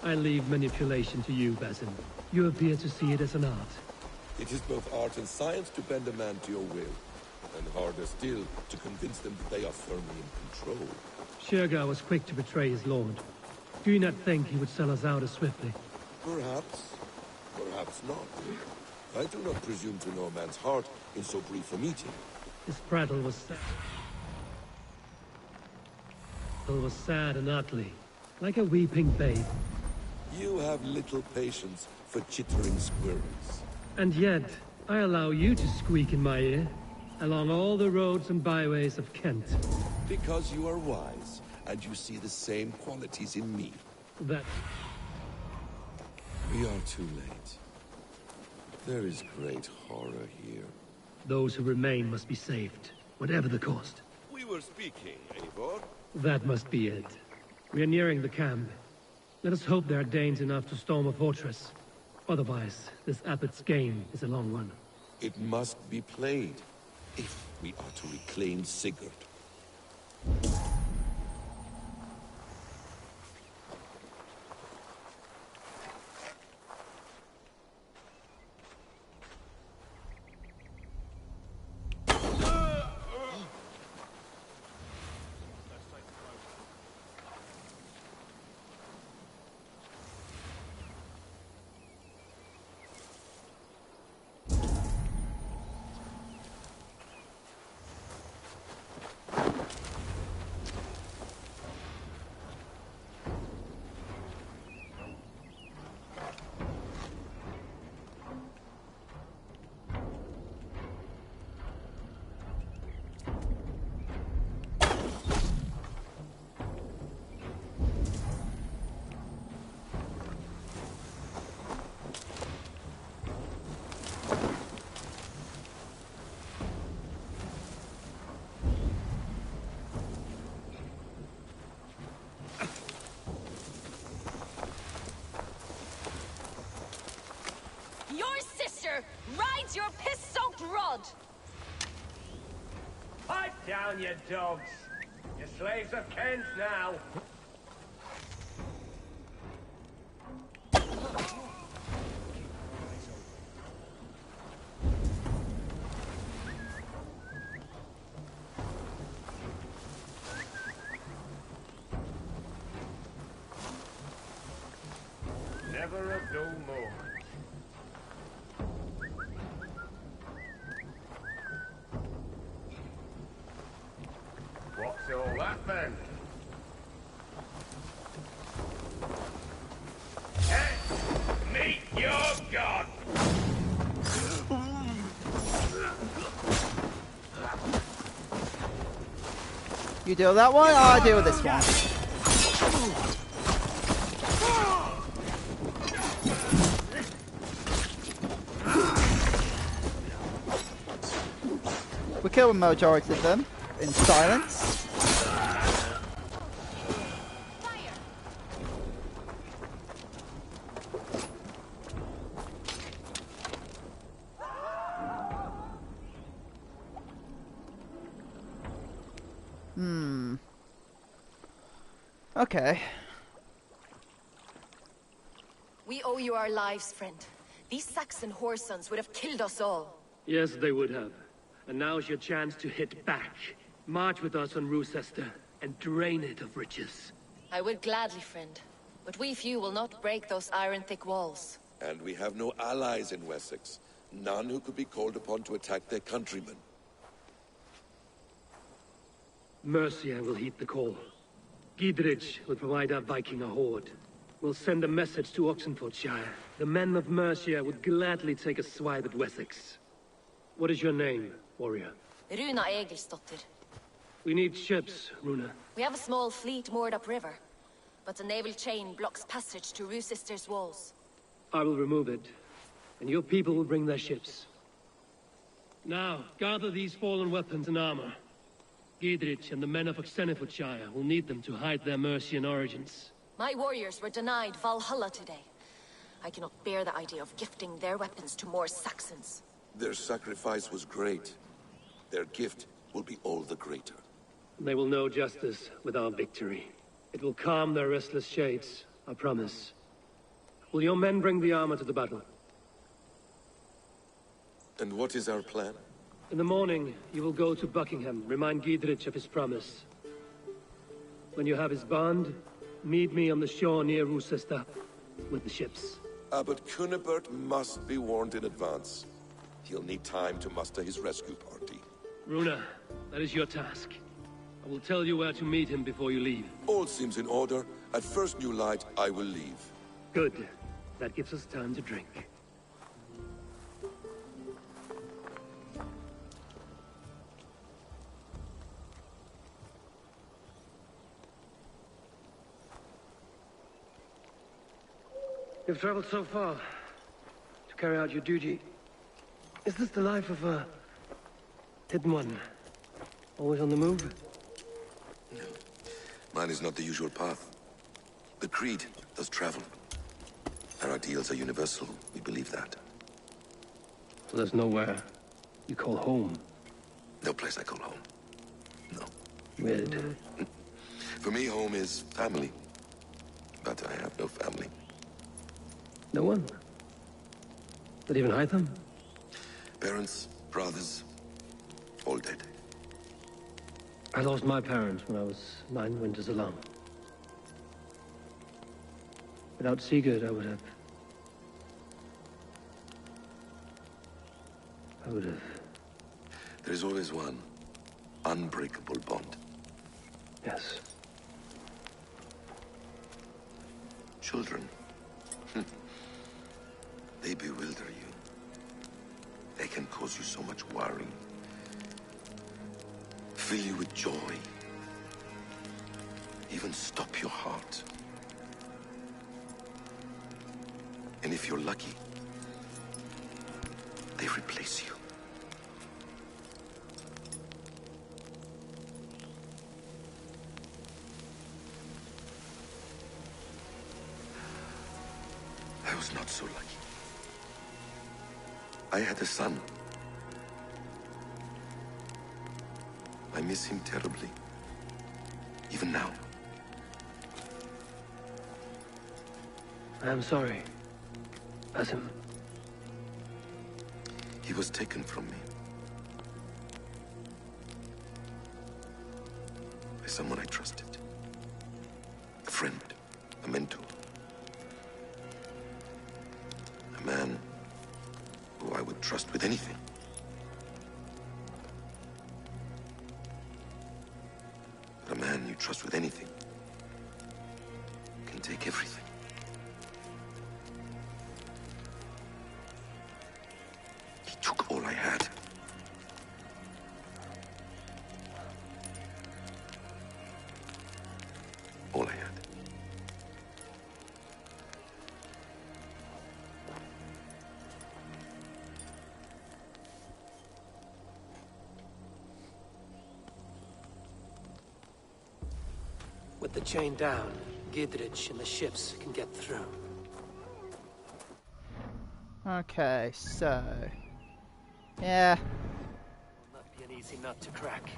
I leave manipulation to you, Basin. You appear to see it as an art. It is both art and science to bend a man to your will. And harder still, to convince them that they are firmly in control. Shergar was quick to betray his lord. Do you not think he would sell us out as swiftly? Perhaps. Perhaps not. I do not presume to know a man's heart in so brief a meeting. His prattle was sad. It was sad and ugly, like a weeping babe. You have little patience for chittering squirrels. And yet, I allow you to squeak in my ear, along all the roads and byways of Kent. Because you are wise, and you see the same qualities in me. That... We are too late. There is great horror here. Those who remain must be saved, whatever the cost. We were speaking, Eivor. That must be it. We are nearing the camp. Let us hope there are Danes enough to storm a fortress. Otherwise, this abbot's game is a long one. It must be played, if we are to reclaim Sigurd. Rides your piss-soaked rod! Pipe down, you dogs! You're slaves of Kent now. Never a dull moment. What's all that then? Hey, meet your god! You deal with that one, I'll deal with this one. We kill a majority of them in silence. Okay. We owe you our lives, friend. These Saxon whoresons would have killed us all. Yes, they would have. And now's your chance to hit back. March with us on Rochester and drain it of riches. I would gladly, friend. But we few will not break those iron-thick walls. And we have no allies in Wessex. None who could be called upon to attack their countrymen. Mercia will heed the call. Gidrich will provide our Viking a horde. We'll send a message to Oxenfordshire. The men of Mercia would gladly take a swipe at Wessex. What is your name, warrior? Runa Egilsdotter. We need ships, Runa. We have a small fleet moored upriver, but a naval chain blocks passage to Rochester's walls. I will remove it, and your people will bring their ships. Now, gather these fallen weapons and armor. Gidrich and the men of Oxenfordshire will need them to hide their Mercian origins. My warriors were denied Valhalla today. I cannot bear the idea of gifting their weapons to more Saxons. Their sacrifice was great. Their gift will be all the greater. They will know justice with our victory. It will calm their restless shades, I promise. Will your men bring the armor to the battle? And what is our plan? In the morning, you will go to Buckingham, remind Gidrich of his promise. When you have his bond, meet me on the shore near Rochester with the ships. Abbot Cunibert must be warned in advance. He'll need time to muster his rescue party. Runa, that is your task. I will tell you where to meet him before you leave. All seems in order. At first new light, I will leave. Good. That gives us time to drink. You've traveled so far to carry out your duty. Is this the life of a hidden one? Always on the move? No. Mine is not the usual path. The Creed does travel. Our ideals are universal. We believe that. So there's nowhere you call home? No place I call home. No. Weird. For me, home is family. But I have no family. No one? Not even Hytham? Parents, brothers, all dead. I lost my parents when I was 9 winters alone. Without Sigurd, I would have... There is always one unbreakable bond. Yes. Children. They bewilder you. They can cause you so much worry. Fill you with joy. Even stop your heart. And if you're lucky, they replace you. I was not so lucky. I had a son. I miss him terribly. Even now. I am sorry. Basim. He was taken from me. By someone I trusted. A friend. A mentor. A man who I would trust with anything. But a man you trust with anything can take everything. He took all I had. All I had. With the chain down, Gidrich and the ships can get through. Okay, so... yeah. Will not be an easy nut to crack.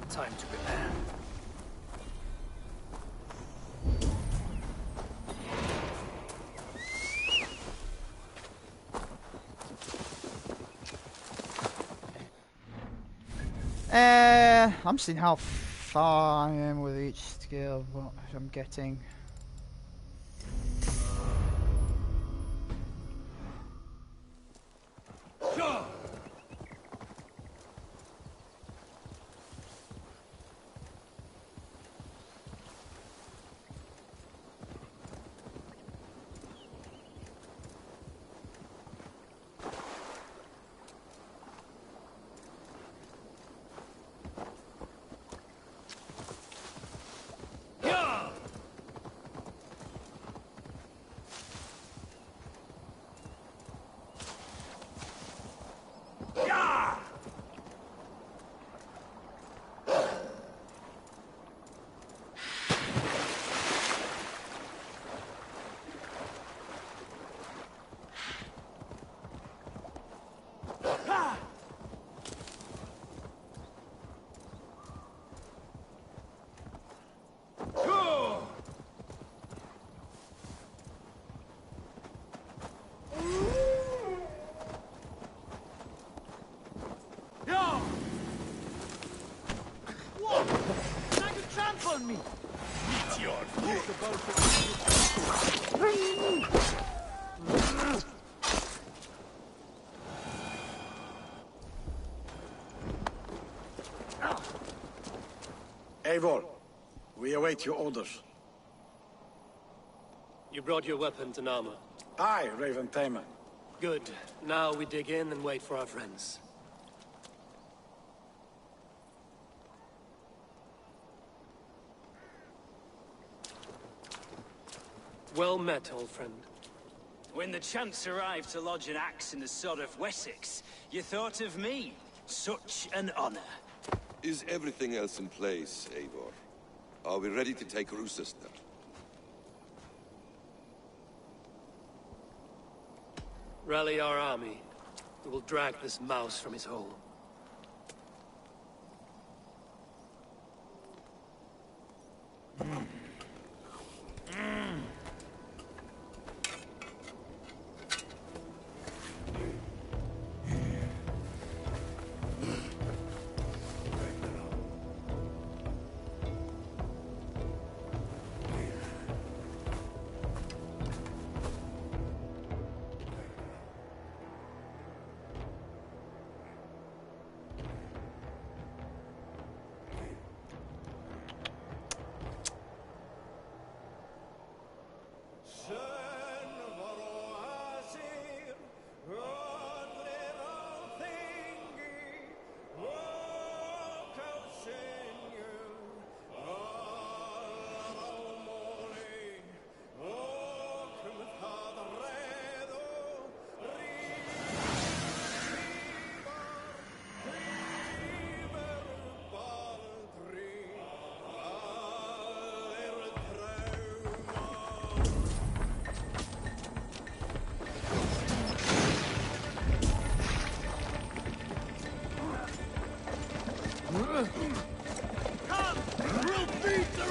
Time to prepare. I'm seeing how far I am with each skill, what I'm getting. Me. Eivor, we await your orders. You brought your weapons and armor. Aye, Raven Tamer. Good. Now we dig in and wait for our friends. Well met, old friend. When the chance arrived to lodge an axe in the sod of Wessex, you thought of me. Such an honor. Is everything else in place, Eivor? Are we ready to take Roosevelt? Rally our army. We will drag this mouse from his hole. Come! We'll beat the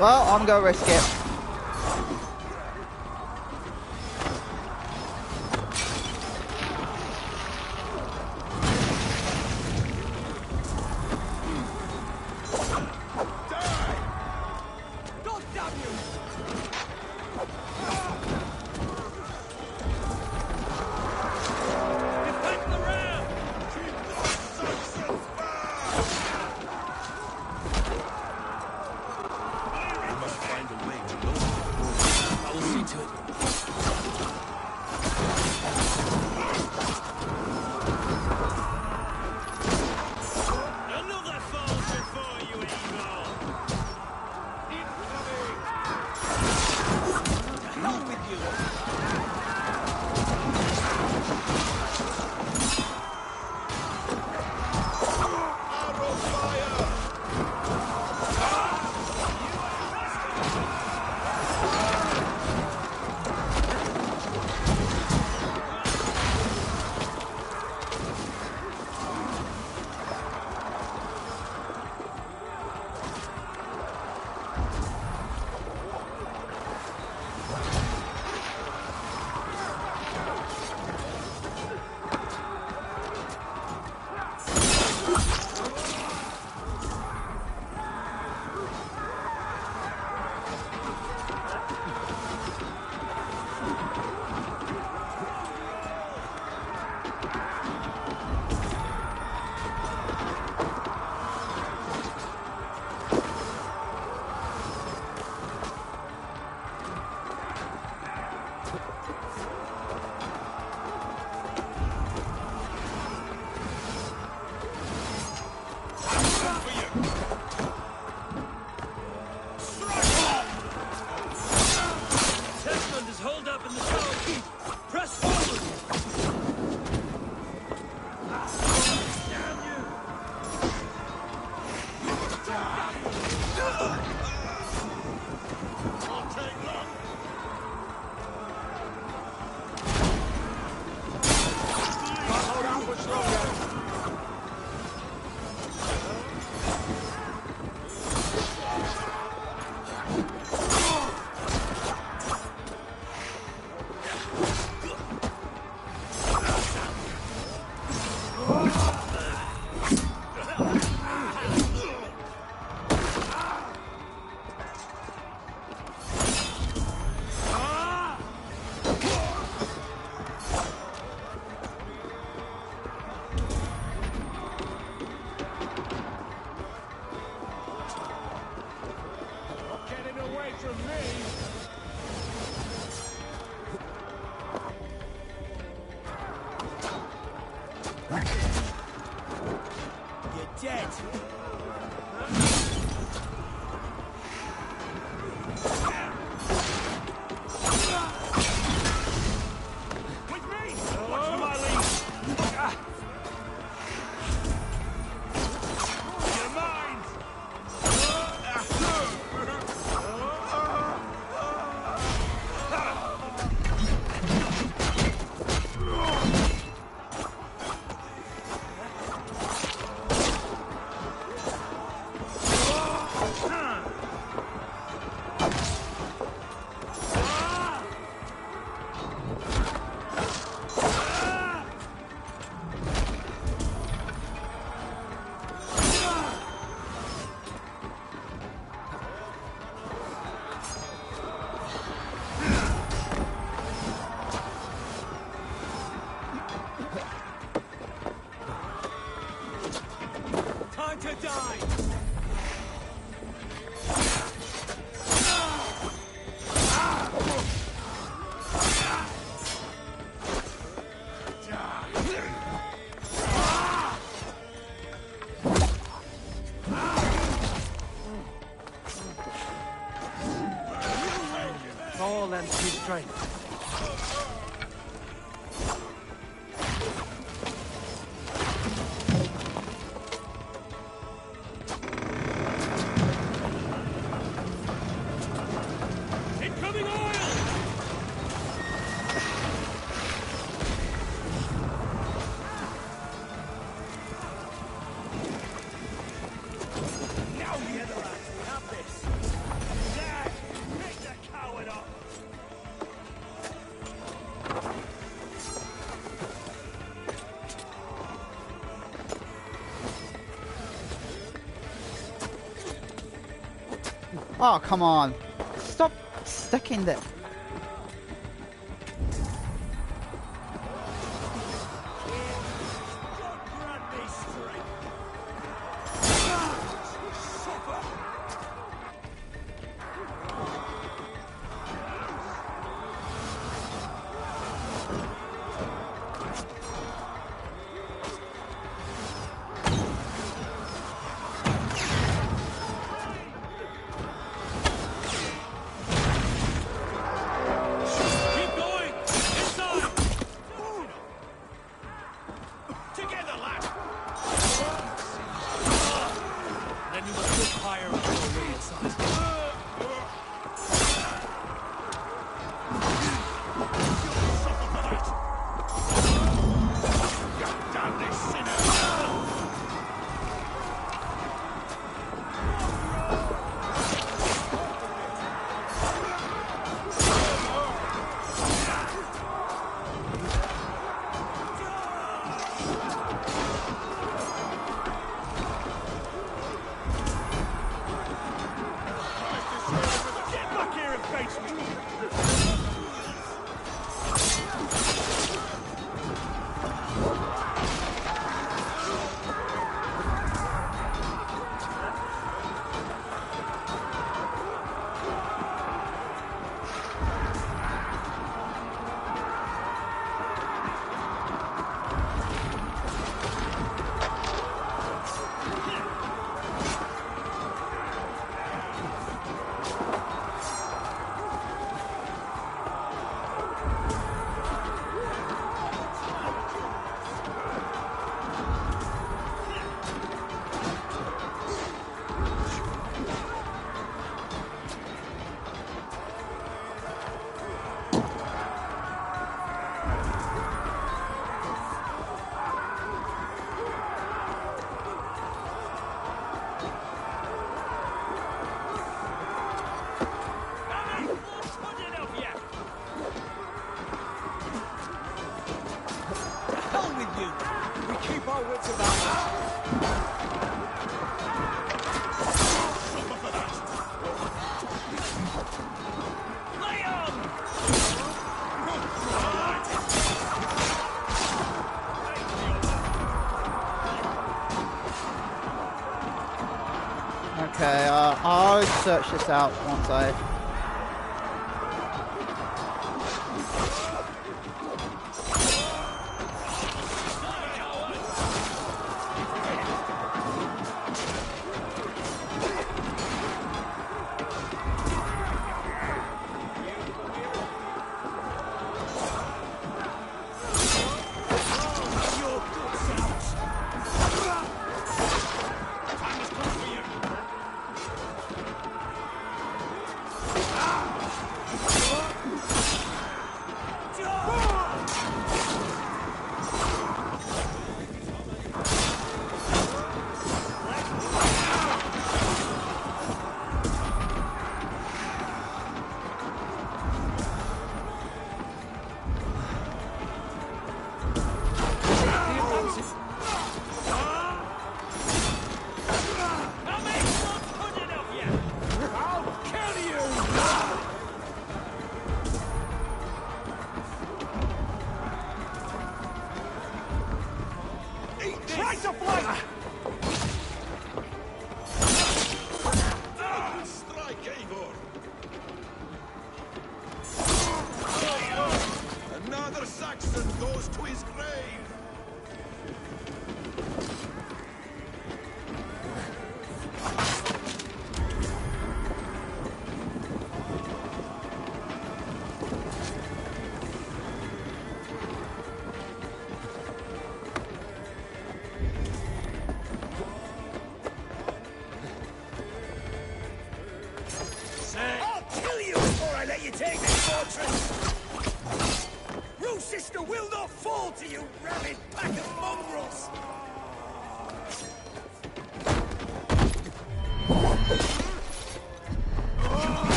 Well, I'm gonna risk it. All and his strength. Incoming oil! Now, the other lads, we have this. Oh, come on. Stop sticking there. Okay, I'll search this out once I...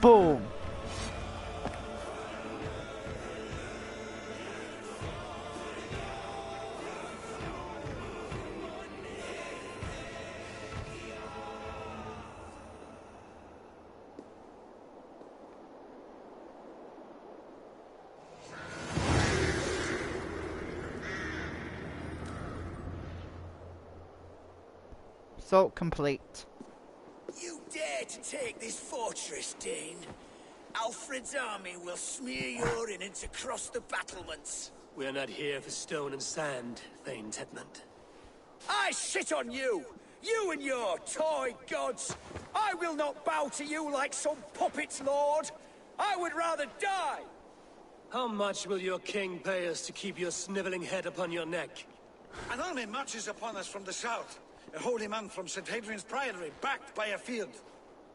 Boom! Assault complete. You dare to take this fortress, Dane? Alfred's army will smear your innards across the battlements. We're not here for stone and sand, Thane Tedmund. I shit on you! You and your toy gods! I will not bow to you like some puppet's lord! I would rather die! How much will your king pay us to keep your sniveling head upon your neck? An army marches upon us from the south. A holy man from St. Hadrian's Priory, backed by a field.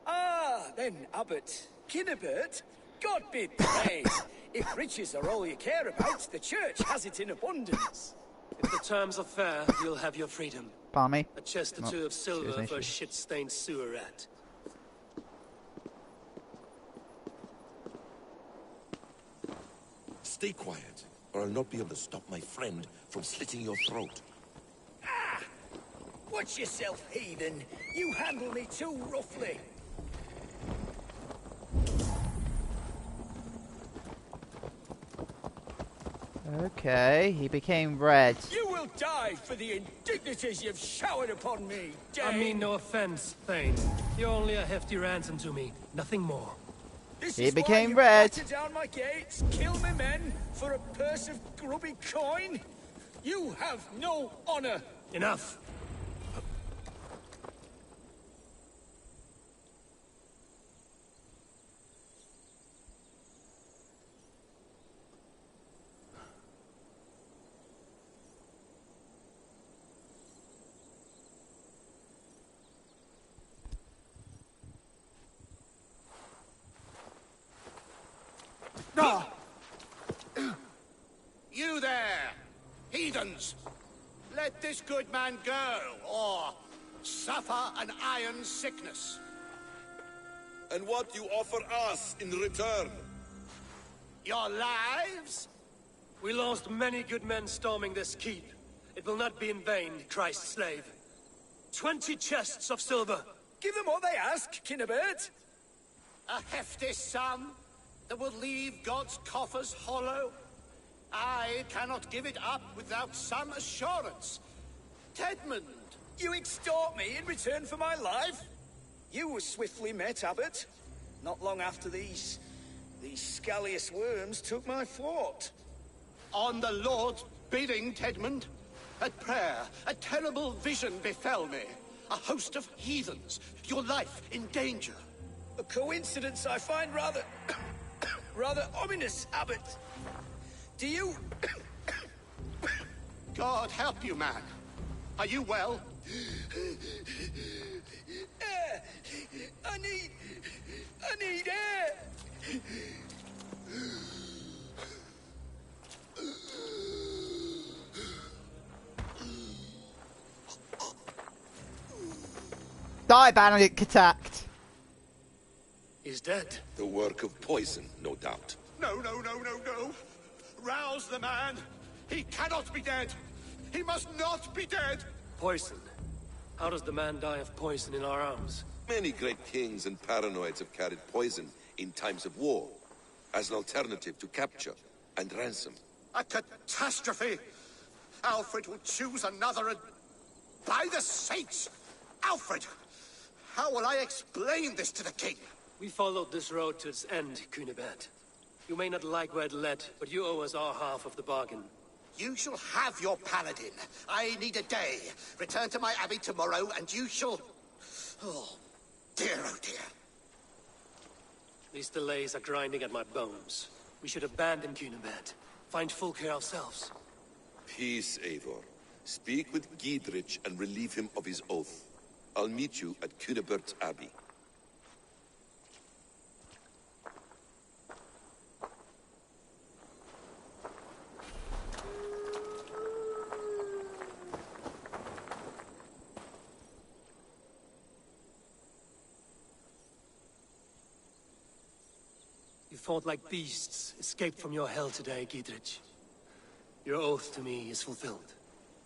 Ah, then, Abbot Kinnebert, God be praised. If riches are all you care about, the church has it in abundance. If the terms are fair, you'll have your freedom. Pardon me? A chest or two of silver for a shit-stained sewer rat. Stay quiet, or I'll not be able to stop my friend from slitting your throat. Ah! Watch yourself, heathen. You handle me too roughly. Okay, he became red. You will die for the indignities you've showered upon me, Dane. I mean no offense, Thane. You're only a hefty ransom to me, nothing more. He became red. Batter down my gates, kill me men for a purse of grubby coin. You have no honor. Enough. You there, heathens! Let this good man go, or suffer an iron sickness. And what you offer us in return? Your lives? We lost many good men storming this keep. It will not be in vain, Christ's slave. 20 chests of silver. Give them what they ask, Kinnebert. A hefty sum that will leave God's coffers hollow. I cannot give it up without some assurance. Tedmund! You extort me in return for my life? You were swiftly met, Abbot. Not long after these scallious worms took my fort. On the Lord's bidding, Tedmund. At prayer, a terrible vision befell me. A host of heathens, your life in danger. A coincidence I find rather... rather ominous, Abbot. Do you... God help you, man. Are you well? Air! I need air! Die, bandit attacked. He's dead. The work of poison, no doubt. No. Rouse the man. He cannot be dead. He must not be dead. Poison. How does the man die of poison in our arms? Many great kings and paranoids have carried poison in times of war, as an alternative to capture and ransom. A catastrophe! Alfred will choose another and... By the saints! Alfred! How will I explain this to the king? We followed this road to its end, Cunibert. You may not like where it led, but you owe us our half of the bargain. You shall have your paladin. I need a day. Return to my abbey tomorrow, and you shall... Oh dear. These delays are grinding at my bones. We should abandon Cunibert. Find Fulke ourselves. Peace, Eivor. Speak with Giedrich and relieve him of his oath. I'll meet you at Cunebert's Abbey. You fought like beasts, escaped from your hell today, Giedrich. Your oath to me is fulfilled.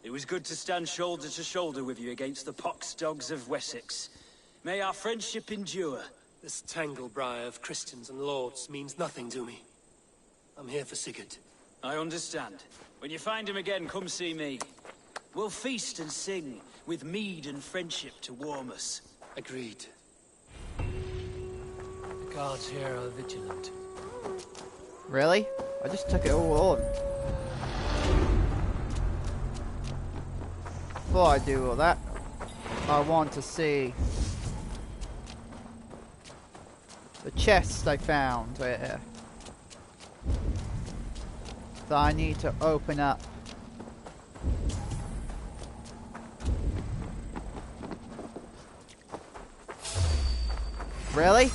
It was good to stand shoulder to shoulder with you against the pox dogs of Wessex. May our friendship endure. This tanglebriar of Christians and lords means nothing to me. I'm here for Sigurd. I understand. When you find him again, come see me. We'll feast and sing, with mead and friendship to warm us. Agreed. The guards here are vigilant. Really? I just took it all on. Before I do all that, I want to see the chest I found right here. That I need to open up. Really?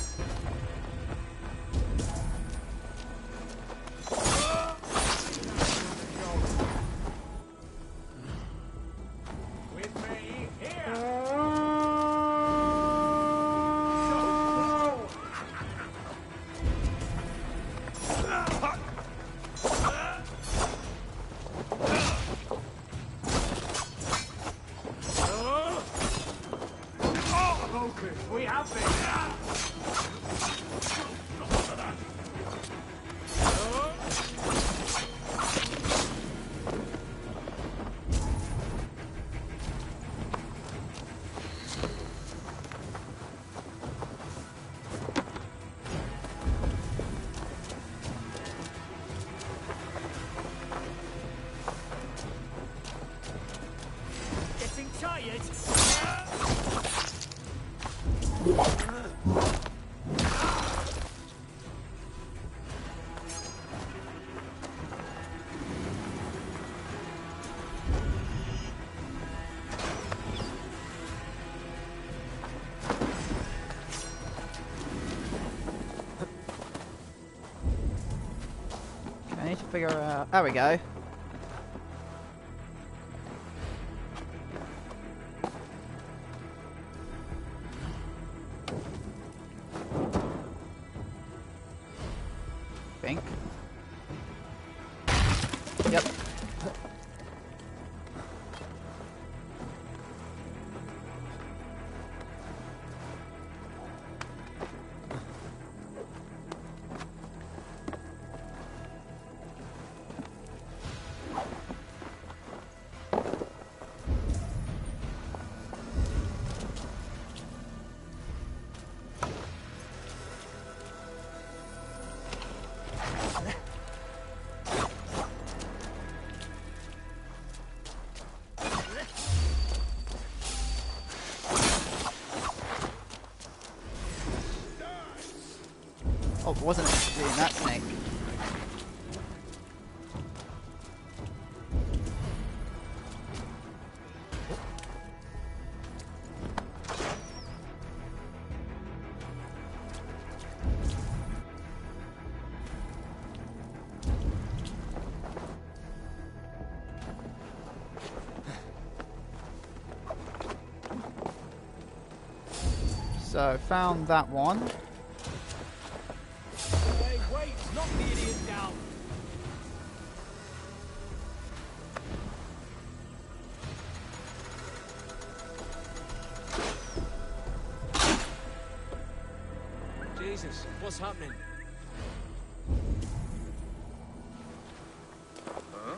I need to figure out. There we go. Think. Yep. Oh, it wasn't doing that snake. So, found that one. Hey, wait! Knock the idiot down! Jesus, what's happening? Huh?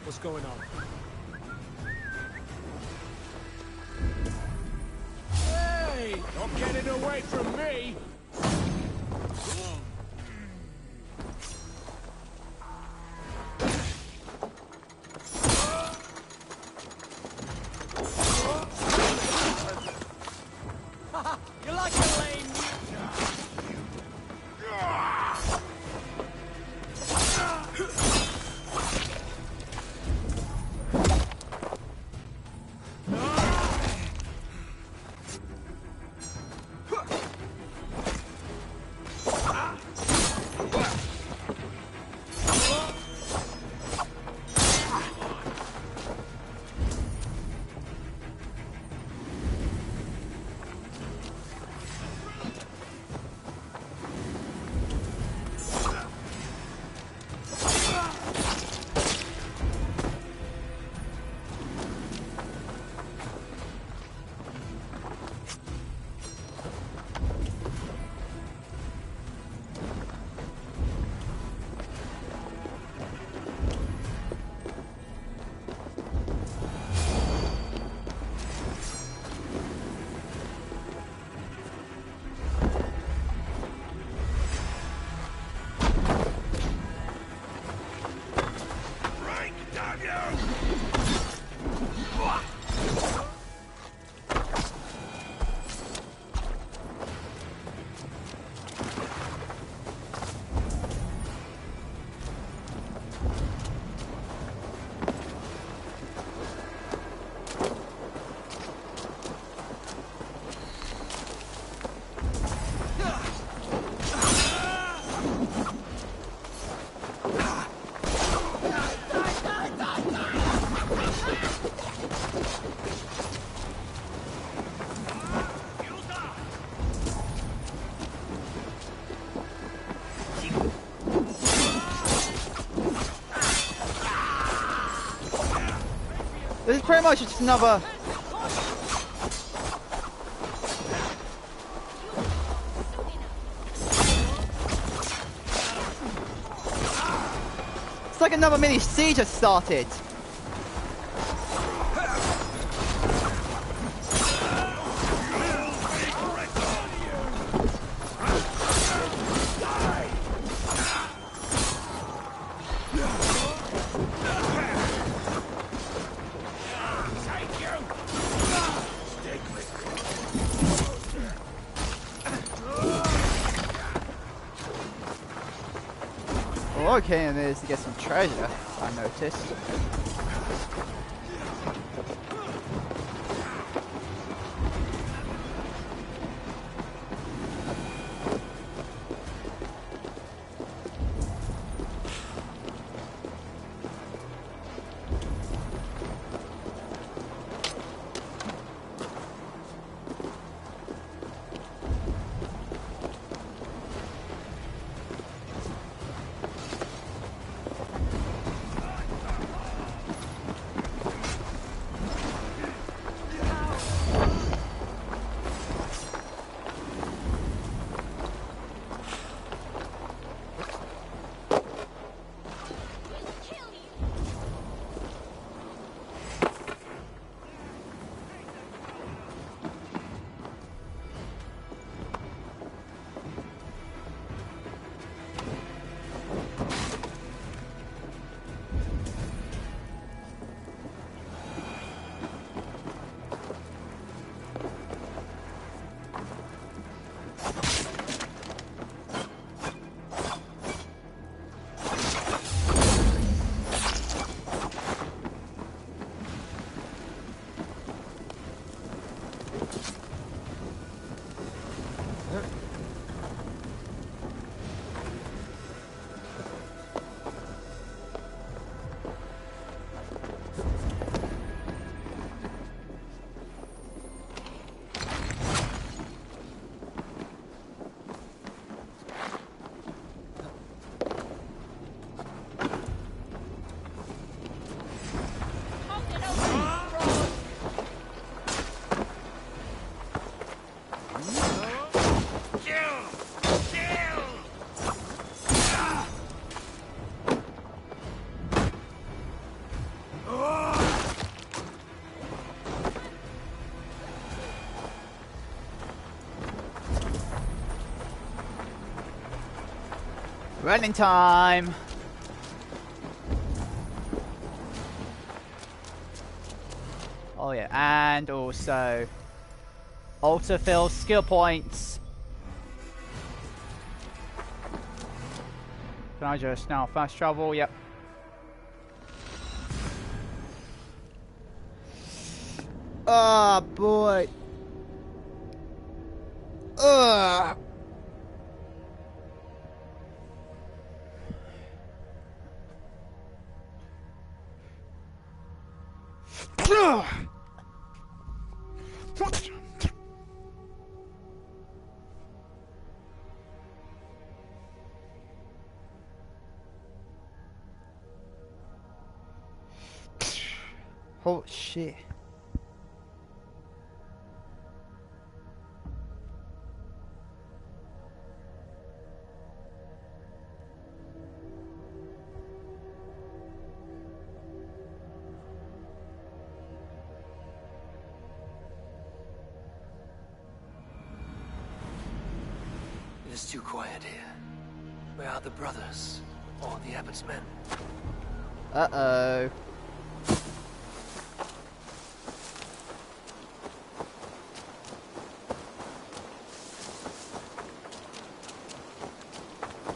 What's going on? Hey! Not getting away from me! You're like a lame pretty much just another... It's like another mini siege has started. Okay, and there's to get some treasure, I noticed. Running time! Oh yeah, and also autofill skill points. Can I just now fast travel? Yep. Oh boy. Ugh. Oh shit. It is too quiet here. Where are the brothers? Or the abbot's men? Uh-oh.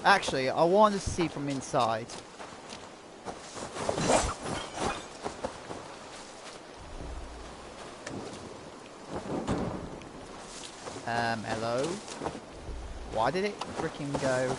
Actually, I want to see from inside. Hello? Why did it freaking go?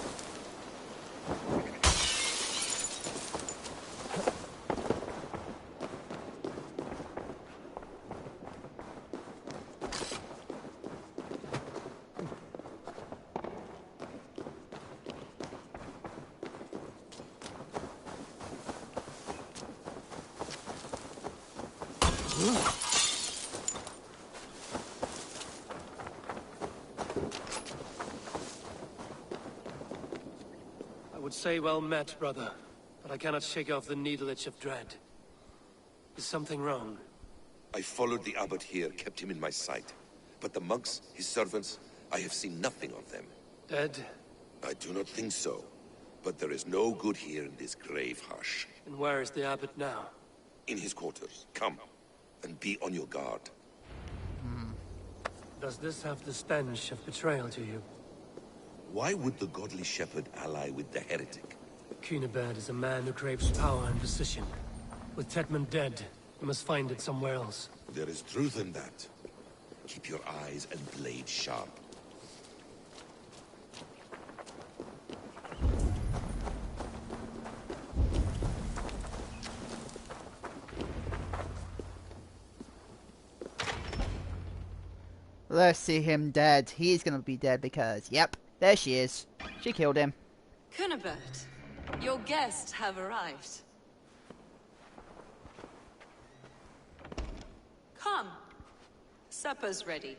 I would say well met, brother, but I cannot shake off the needle itch of dread. Is something wrong? I followed the abbot here, kept him in my sight. But the monks, his servants, I have seen nothing of them. Dead? I do not think so. But there is no good here in this grave hush. And where is the abbot now? In his quarters. Come, and be on your guard. Does this have the stench of betrayal to you? Why would the godly shepherd ally with the heretic? Cunibert is a man who craves power and position. With Tetman dead, you must find it somewhere else. There is truth in that. Keep your eyes and blade sharp. Let's see him dead. He's gonna be dead because, yep, there she is. She killed him. Cunibert, your guests have arrived. Come. Supper's ready.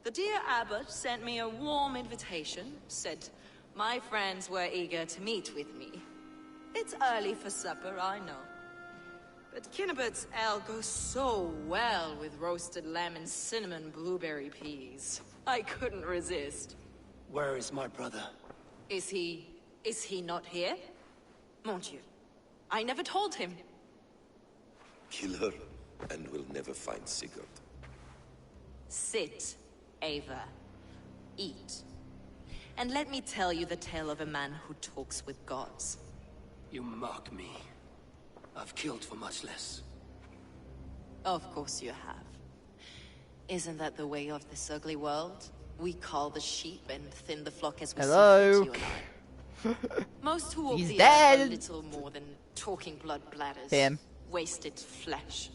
The dear abbot sent me a warm invitation, said my friends were eager to meet with me. It's early for supper, I know. But Cunibert's ale goes so well with roasted lamb and cinnamon blueberry peas. I couldn't resist. Where is my brother? Is he not here? Mon Dieu, I never told him. Kill her, and we'll never find Sigurd. Sit, Ava. Eat. And let me tell you the tale of a man who talks with gods. You mock me. I've killed for much less. Of course you have. Isn't that the way of this ugly world? We call the sheep and thin the flock as we see Hello. fit, you and I. Most who walk He's the dead. earth are little more than talking blood bladders. Him. Wasted flesh.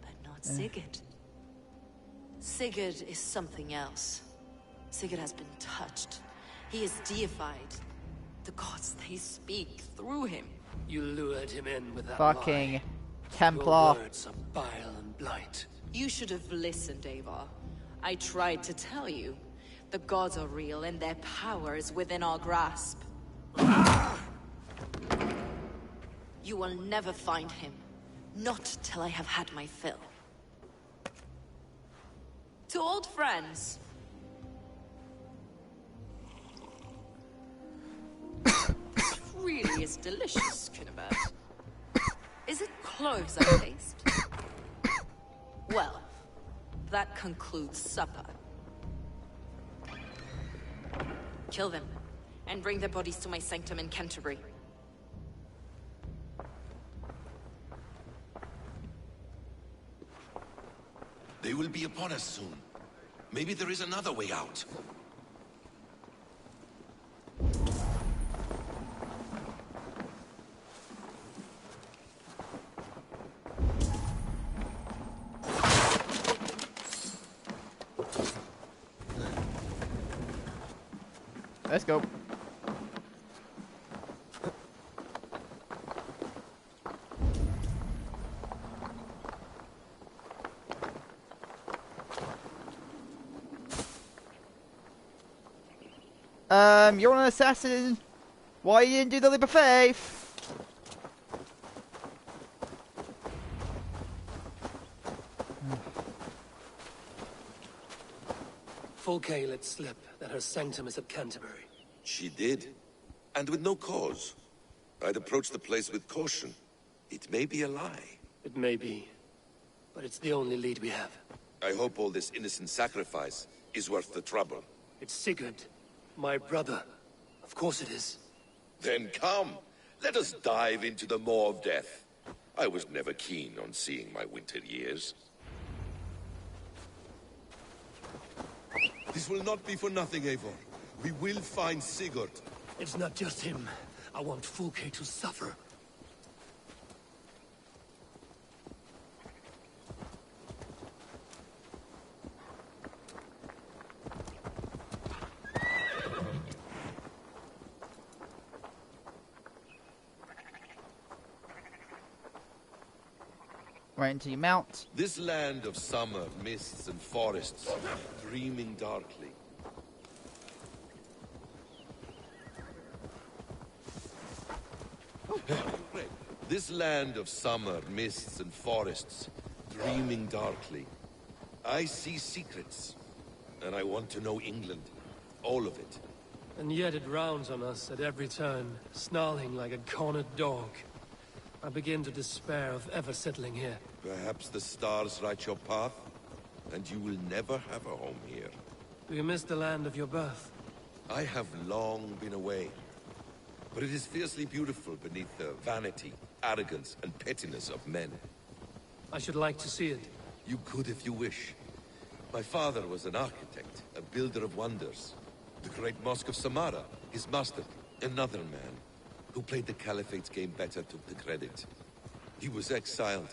But not Sigurd. Sigurd is something else. Sigurd has been touched. He is deified. The gods, they speak through him. You lured him in with that Fucking lie. Templar. Your words are bile and blight. You should have listened, Ava. I tried to tell you. The gods are real and their power is within our grasp. You will never find him. Not till I have had my fill. To old friends. Really is delicious, Cunibert. Is it cloves I taste? Well, that concludes supper. Kill them, and bring their bodies to my sanctum in Canterbury. They will be upon us soon. Maybe there is another way out. Let's go. You're an assassin. Why you didn't do the leap of faith? Fulke let slip that her sanctum is at Canterbury. She did, and with no cause. I'd approach the place with caution. It may be a lie. It may be, but it's the only lead we have. I hope all this innocent sacrifice is worth the trouble. It's Sigurd, my brother. Of course it is. Then come, let us dive into the maw of death. I was never keen on seeing my winter years. This will not be for nothing, Eivor. We will find Sigurd. It's not just him. I want Fulke to suffer. Right into your mount. This land of summer, mists and forests, dreaming darkly. This land of summer, mists and forests, dreaming darkly. I see secrets, and I want to know England. All of it. And yet it rounds on us at every turn, snarling like a cornered dog. I begin to despair of ever settling here. Perhaps the stars write your path, and you will never have a home here. Do you miss the land of your birth? I have long been away. But it is fiercely beautiful beneath the vanity, arrogance, and pettiness of men. I should like to see it. You could if you wish. My father was an architect, a builder of wonders. The great Mosque of Samarra, his master, another man, who played the Caliphate's game better, took the credit. He was exiled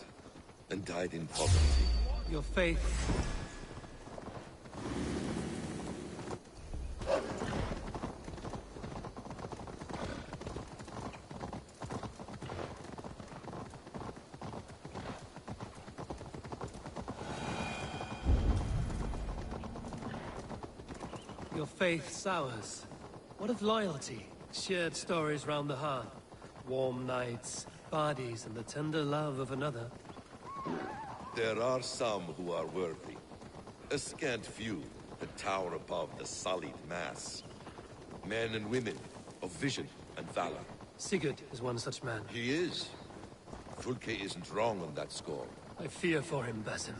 and died in poverty. Your faith... Your faith sours. What of loyalty? Shared stories round the hearth. Warm nights, parties, and the tender love of another. There are some who are worthy. A scant few that tower above the sullied mass. Men and women of vision and valor. Sigurd is one such man. He is. Fulke isn't wrong on that score. I fear for him, Basim.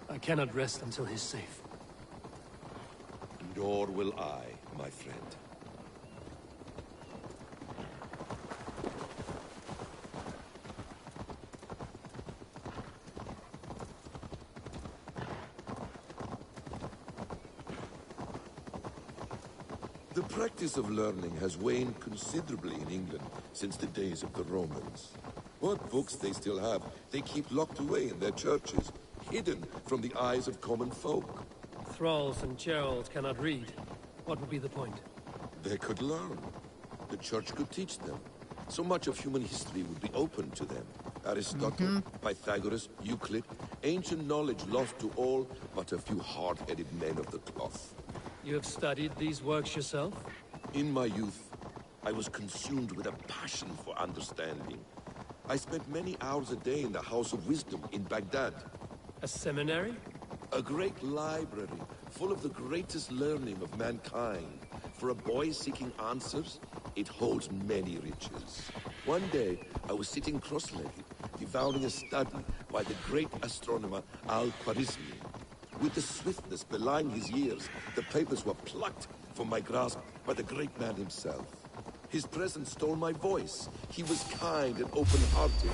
I cannot rest until he's safe. Nor will I, my friend. The practice of learning has waned considerably in England since the days of the Romans. What books they still have, they keep locked away in their churches, hidden from the eyes of common folk. Thralls and Geralds cannot read. What would be the point? They could learn. The church could teach them. So much of human history would be open to them. Aristotle, Pythagoras, Euclid, ancient knowledge lost to all but a few hard-headed men of the cloth. You have studied these works yourself? In my youth, I was consumed with a passion for understanding. I spent many hours a day in the House of Wisdom in Baghdad. A seminary? A great library, full of the greatest learning of mankind. For a boy seeking answers, it holds many riches. One day, I was sitting cross-legged, devouring a study by the great astronomer Al-Khwarizmi. With the swiftness belying his years, the papers were plucked from my grasp by the great man himself. His presence stole my voice. He was kind and open-hearted.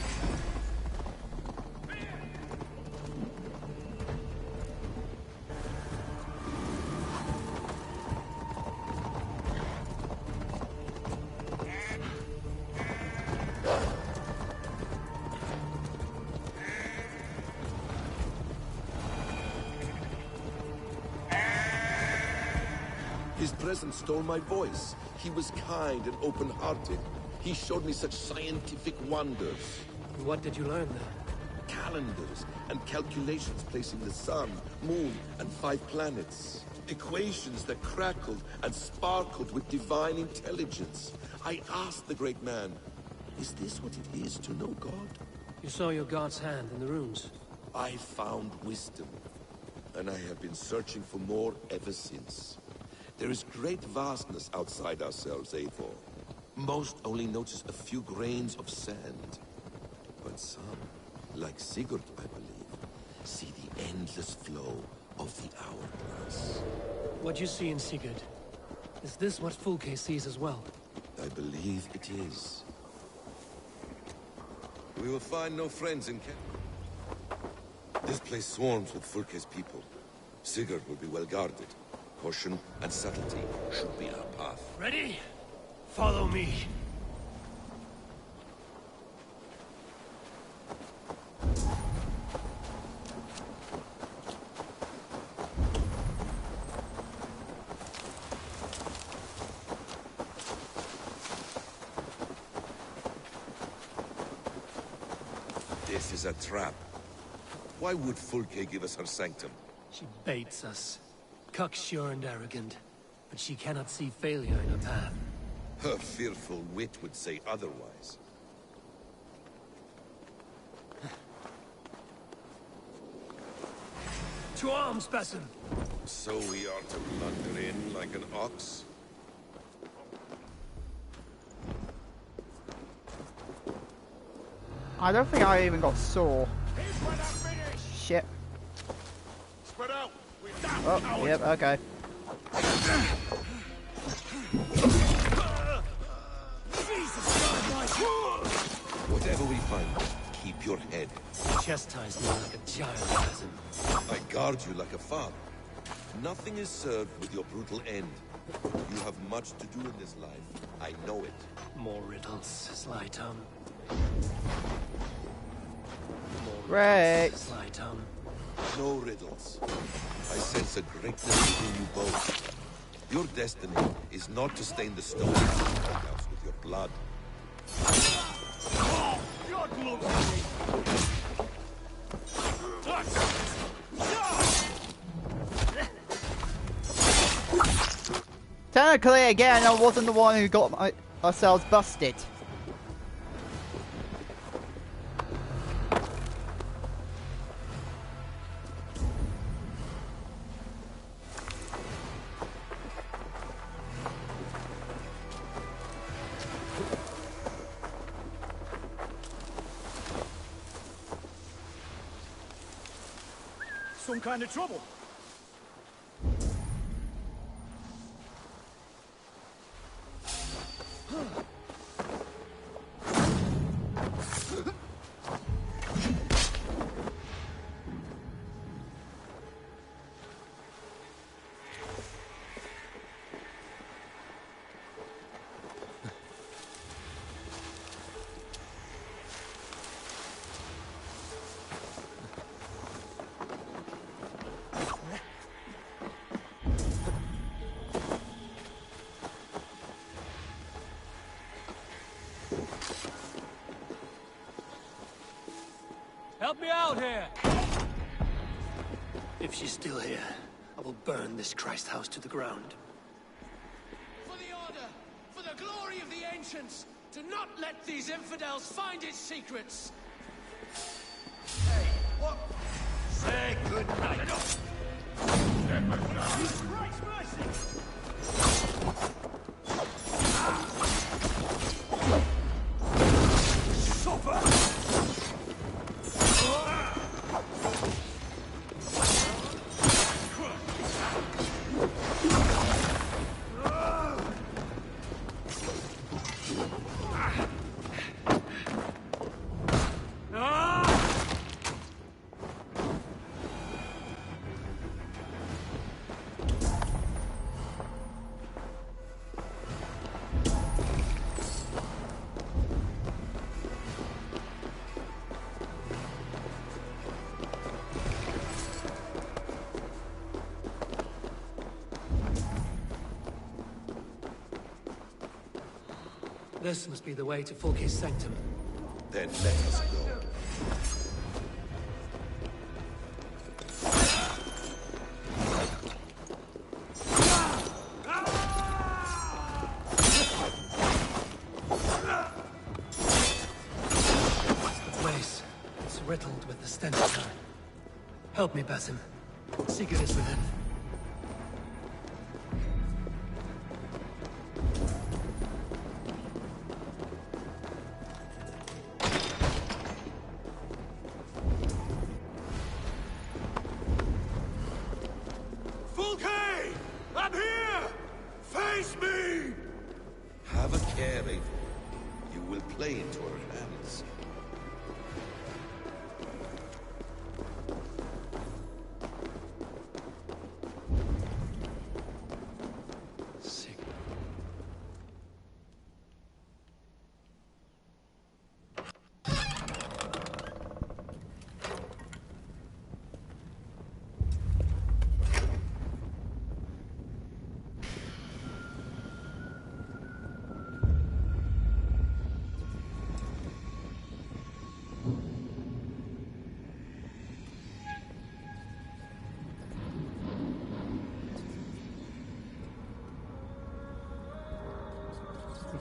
His presence stole my voice. He was kind and open-hearted. He showed me such scientific wonders. What did you learn then? Calendars and calculations placing the sun, moon, and 5 planets. Equations that crackled and sparkled with divine intelligence. I asked the great man, is this what it is to know God? You saw your god's hand in the runes. I found wisdom, and I have been searching for more ever since. There is great vastness outside ourselves, Eivor. Most only notice a few grains of sand. But some, like Sigurd, I believe, see the endless flow of the hourglass. What you see in Sigurd, is this what Fulke sees as well? I believe it is. We will find no friends in camp. This place swarms with Fulke's people. Sigurd will be well guarded. Caution and subtlety should be our path. Ready? Follow me. This is a trap. Why would Fulke give us her sanctum? She baits us. Cocksure and arrogant. But she cannot see failure in her path. Her fearful wit would say otherwise. To arms, Basim! So we are to blunder in like an ox? I don't think I even got saw. Shit. Spread out. Oh, yep, okay. Whatever we find, keep your head. Chastise me like a child, Basim. I guard you like a father. Nothing is served with your brutal end. You have much to do in this life. I know it. More riddles, Sly Tom. Great. Sly Tom. No riddles. I sense a greatness within you both. Your destiny is not to stain the stones of the house with your blood. God loves me. Technically, again, I wasn't the one who got ourselves busted. Some kind of trouble. Help me out here! If she's still here, I will burn this Christ house to the ground. For the Order! For the glory of the Ancients! Do not let these infidels find its secrets! Hey, what? Say good night. Christ's mercy! Supper! This must be the way to Fulke's sanctum. Then let us go. The place is riddled with the stench of her. Help me, Basim. Secret is within. Have a care, Eivor. You will play into her hands.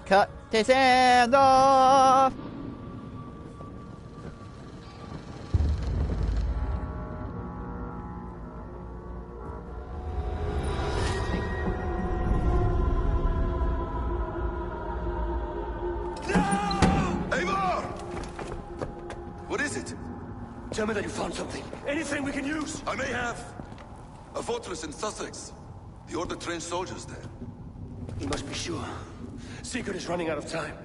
Cut his hand off! Eivor! What is it? Tell me that you found something. Anything we can use. I may have. A fortress in Sussex. The Order trained soldiers there. We must be sure. Sigurd is running out of time.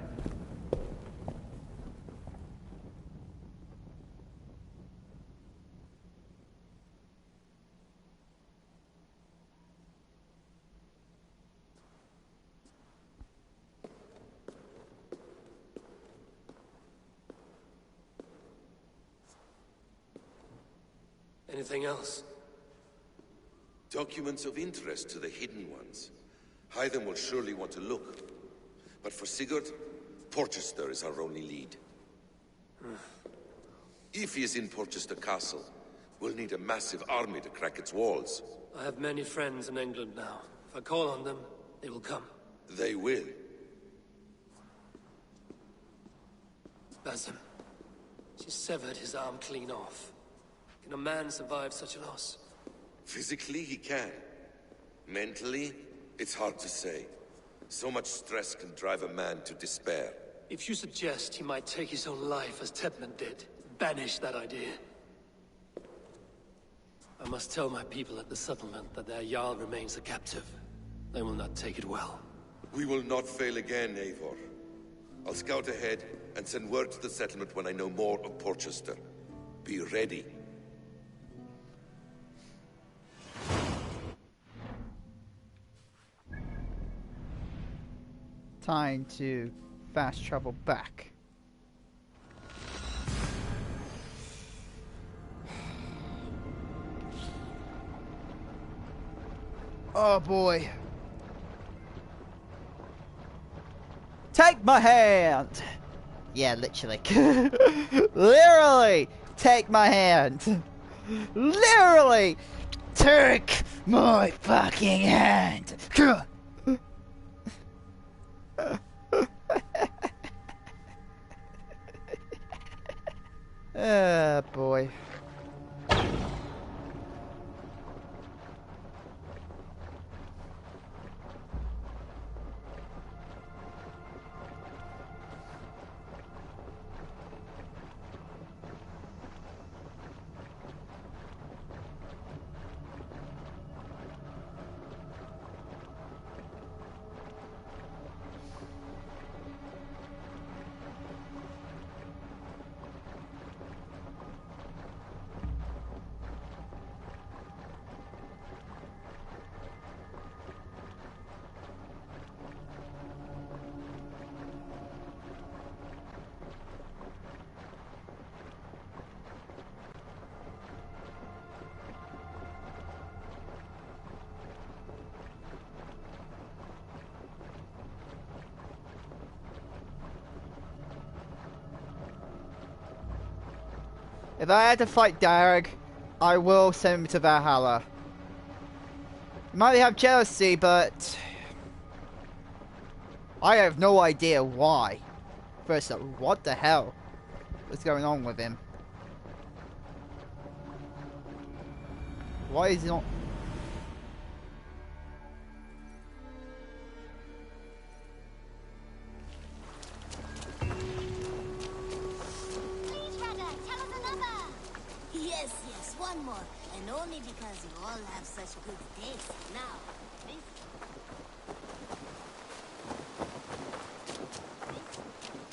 Anything else? Documents of interest to the Hidden Ones. Hythen will surely want to look. But for Sigurd, Porchester is our only lead. If he is in Porchester Castle, we'll need a massive army to crack its walls. I have many friends in England now. If I call on them, they will come. They will. Basim. She severed his arm clean off. Can a man survive such a loss? Physically, he can. Mentally, it's hard to say. So much stress can drive a man to despair. If you suggest he might take his own life as Tedman did, banish that idea. I must tell my people at the settlement that their Jarl remains a captive. They will not take it well. We will not fail again, Eivor. I'll scout ahead and send word to the settlement when I know more of Porchester. Be ready. Time to fast travel back. Oh boy. Take my hand! Yeah, literally. Literally! Take my hand! Literally! Take my fucking hand! Ah, boy. If I had to fight Darag, I will send him to Valhalla. He might have jealousy, but I have no idea why. First up, what the hell is going on with him? Why is he not... Yes, one more. And only because you all have such good taste. Now,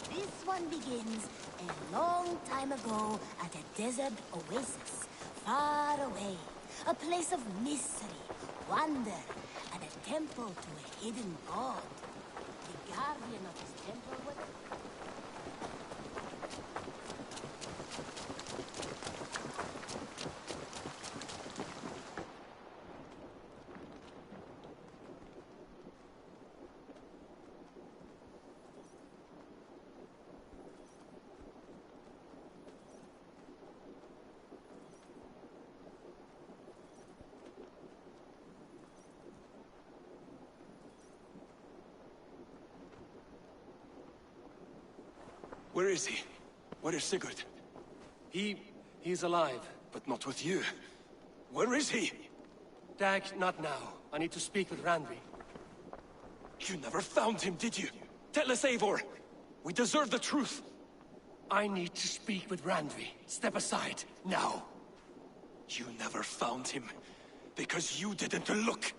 this one begins a long time ago at a desert oasis, far away. A place of mystery, wonder, and a temple to a hidden god. The guardian of his temple was... Where is he? Where is Sigurd? He's alive, but not with you. Where is he? Dag, not now. I need to speak with Randvi. You never found him, did you? Tell us, Eivor. We deserve the truth. I need to speak with Randvi. Step aside, now. You never found him, because you didn't look.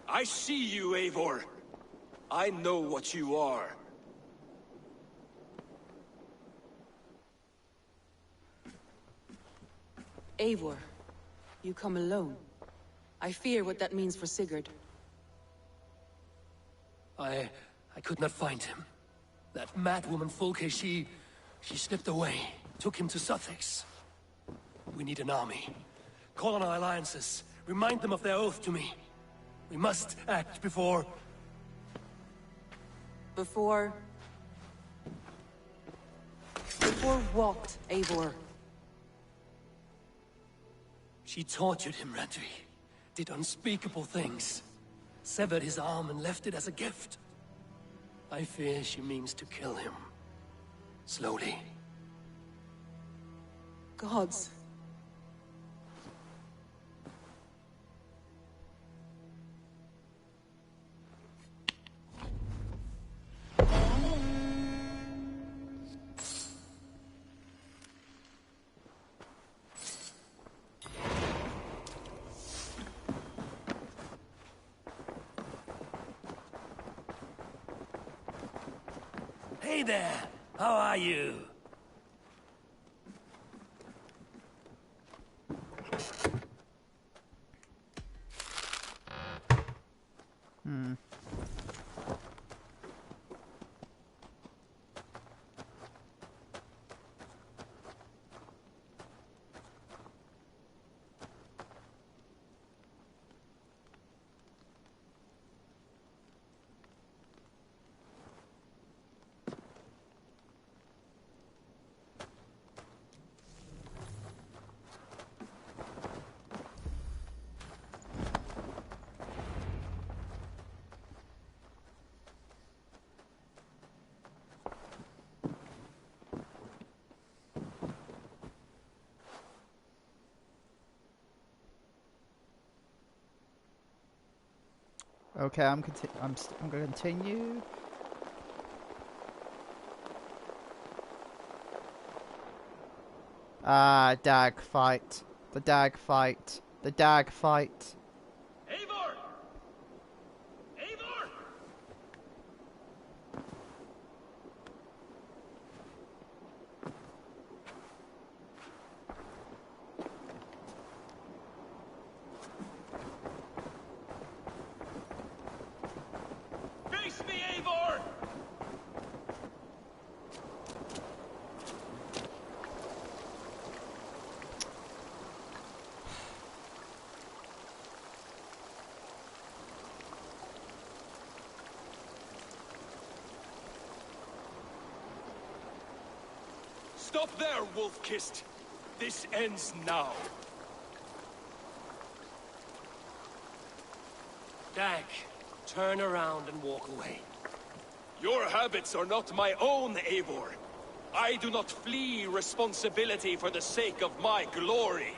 I see you, Eivor. I know what you are. Eivor, you come alone. I fear what that means for Sigurd. I could not find him. That madwoman Folke, she slipped away. Took him to Sussex. We need an army. Call on our alliances. Remind them of their oath to me. We must act before... Before what, Eivor? She tortured him, Randvi. Did unspeakable things. Severed his arm and left it as a gift. I fear she means to kill him. Slowly. Gods. Hey there! How are you? Okay, I'm going to continue. Dag fight. The dag fight. The dag fight. Eivor! Eivor! Face me, Eivor! Stop there, wolf-kissed. This ends now. Dag, turn around and walk away. Your habits are not my own, Eivor. I do not flee responsibility for the sake of my glory.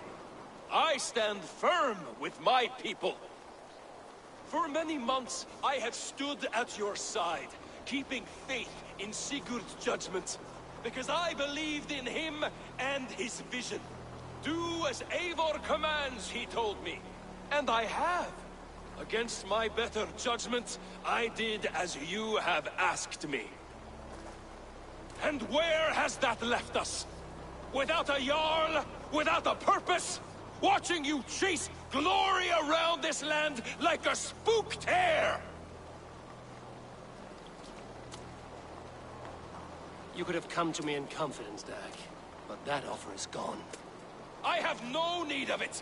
I stand firm with my people. For many months, I have stood at your side, keeping faith in Sigurd's judgment, because I believed in him and his vision. Do as Eivor commands, he told me. And I have. Against my better judgment, I did as you have asked me. And where has that left us? Without a Jarl? Without a purpose? Watching you chase glory around this land like a spooked hare! You could have come to me in confidence, Dag, but that offer is gone. I have no need of it.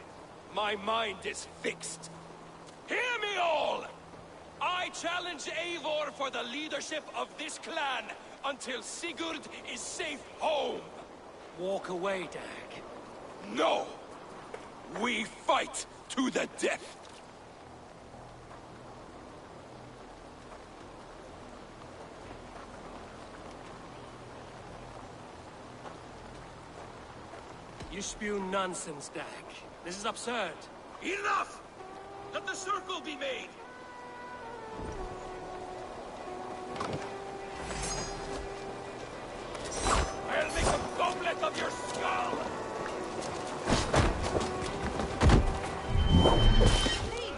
My mind is fixed. Hear me all! I challenge Eivor for the leadership of this clan until Sigurd is safe home. Walk away, Dag. No! We fight to the death! You spew nonsense, Dag. This is absurd. Enough! Let the circle be made! I'll make a goblet of your skull! Please,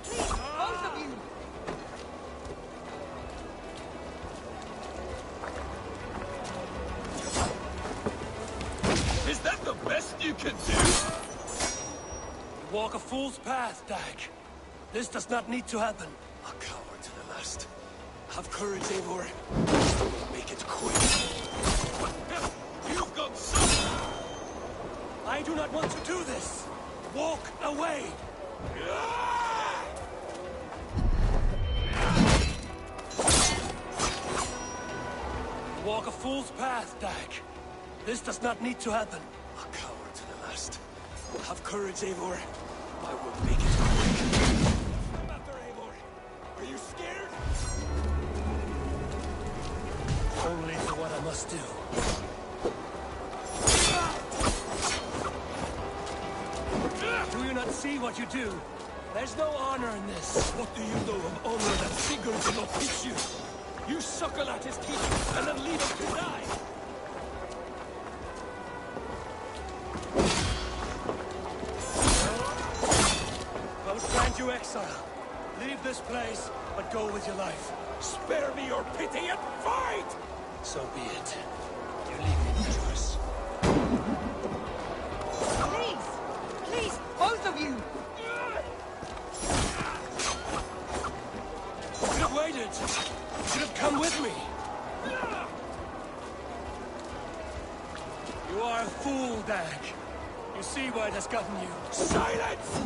both of you! Is that the best you can do? You walk a fool's path, Dag. This does not need to happen. A coward to the last. Have courage, Eivor. Make it quick. You've got some! I do not want to do this! Walk away! Walk a fool's path, Dag. This does not need to happen. A coward to the last. Have courage, Eivor. I will make it quick. Come after Eivor. Are you scared? Only for what I must do. Do you not see what you do? There's no honor in this. What do you know of honor that Sigurd did not teach you? You suckle at his teaching and then leave him to die. I will grant you exile. Leave this place, but go with your life. Spare me your pity and fight! So be it. You leave me no choice. Please! Please, both of you! You should have waited. You should have come with me. You are a fool, Dag. You see why it has gotten you. Silence!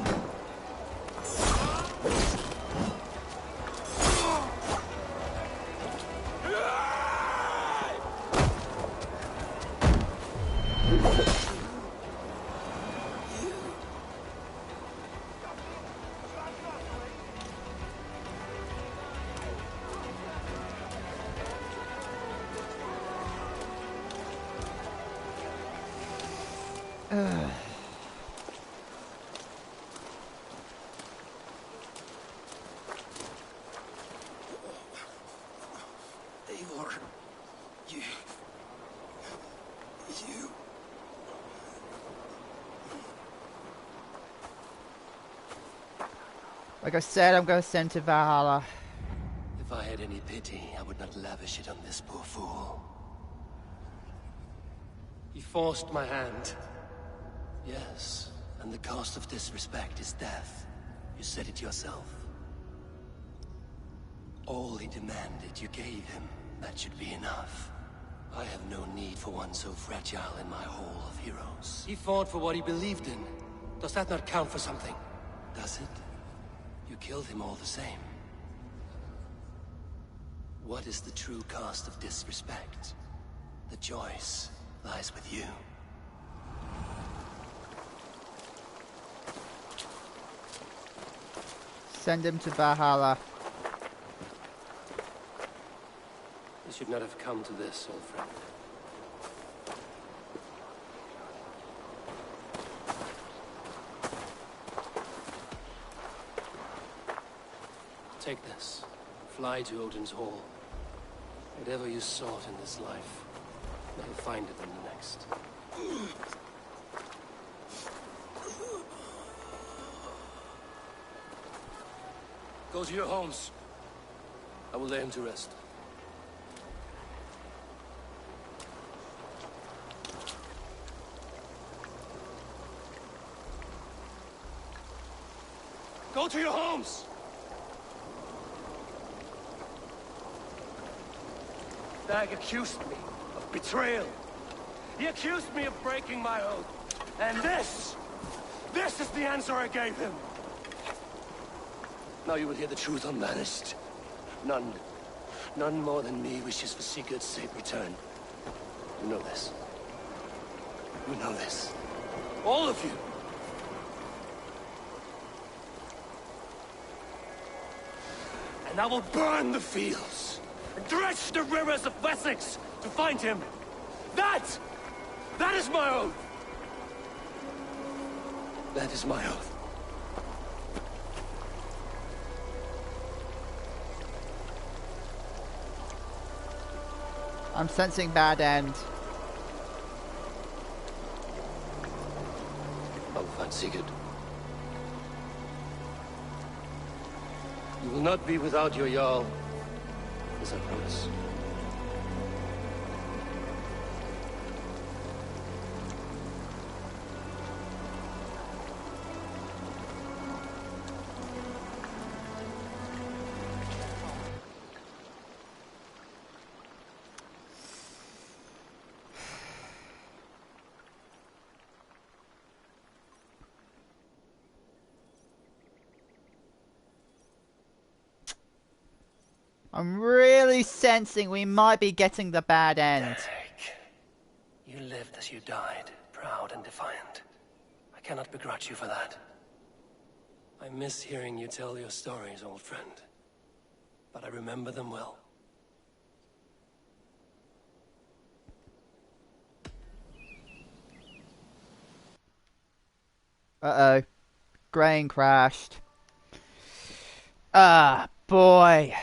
Eivor, you... Like I said, I'm going to send to Valhalla. If I had any pity, I would not lavish it on this poor fool. He forced my hand. Yes, and the cost of disrespect is death. You said it yourself. All he demanded, you gave him. That should be enough. I have no need for one so fragile in my hall of heroes. He fought for what he believed in. Does that not count for something? Does it? You killed him all the same. What is the true cost of disrespect? The choice lies with you. Send him to Valhalla. You should not have come to this, old friend. Take this. Fly to Odin's Hall. Whatever you sought in this life, you'll find it in the next. Go to your homes. I will lay him to rest. Go to your homes! Dag accused me of betrayal. He accused me of breaking my oath. And this is the answer I gave him. Now you will hear the truth unmanaged. None more than me wishes for Sigurd's safe return. You know this. You know this. All of you. And I will burn the fields, and dredge the rivers of Wessex to find him. That is my oath. That is my oath. I'm sensing bad end. I will find Sigurd. You will not be without your Jarl, as I promise. I'm really sensing we might be getting the bad end. Derek, you lived as you died, proud and defiant. I cannot begrudge you for that. I miss hearing you tell your stories, old friend. But I remember them well. Uh-oh. Grain crashed. Ah, boy.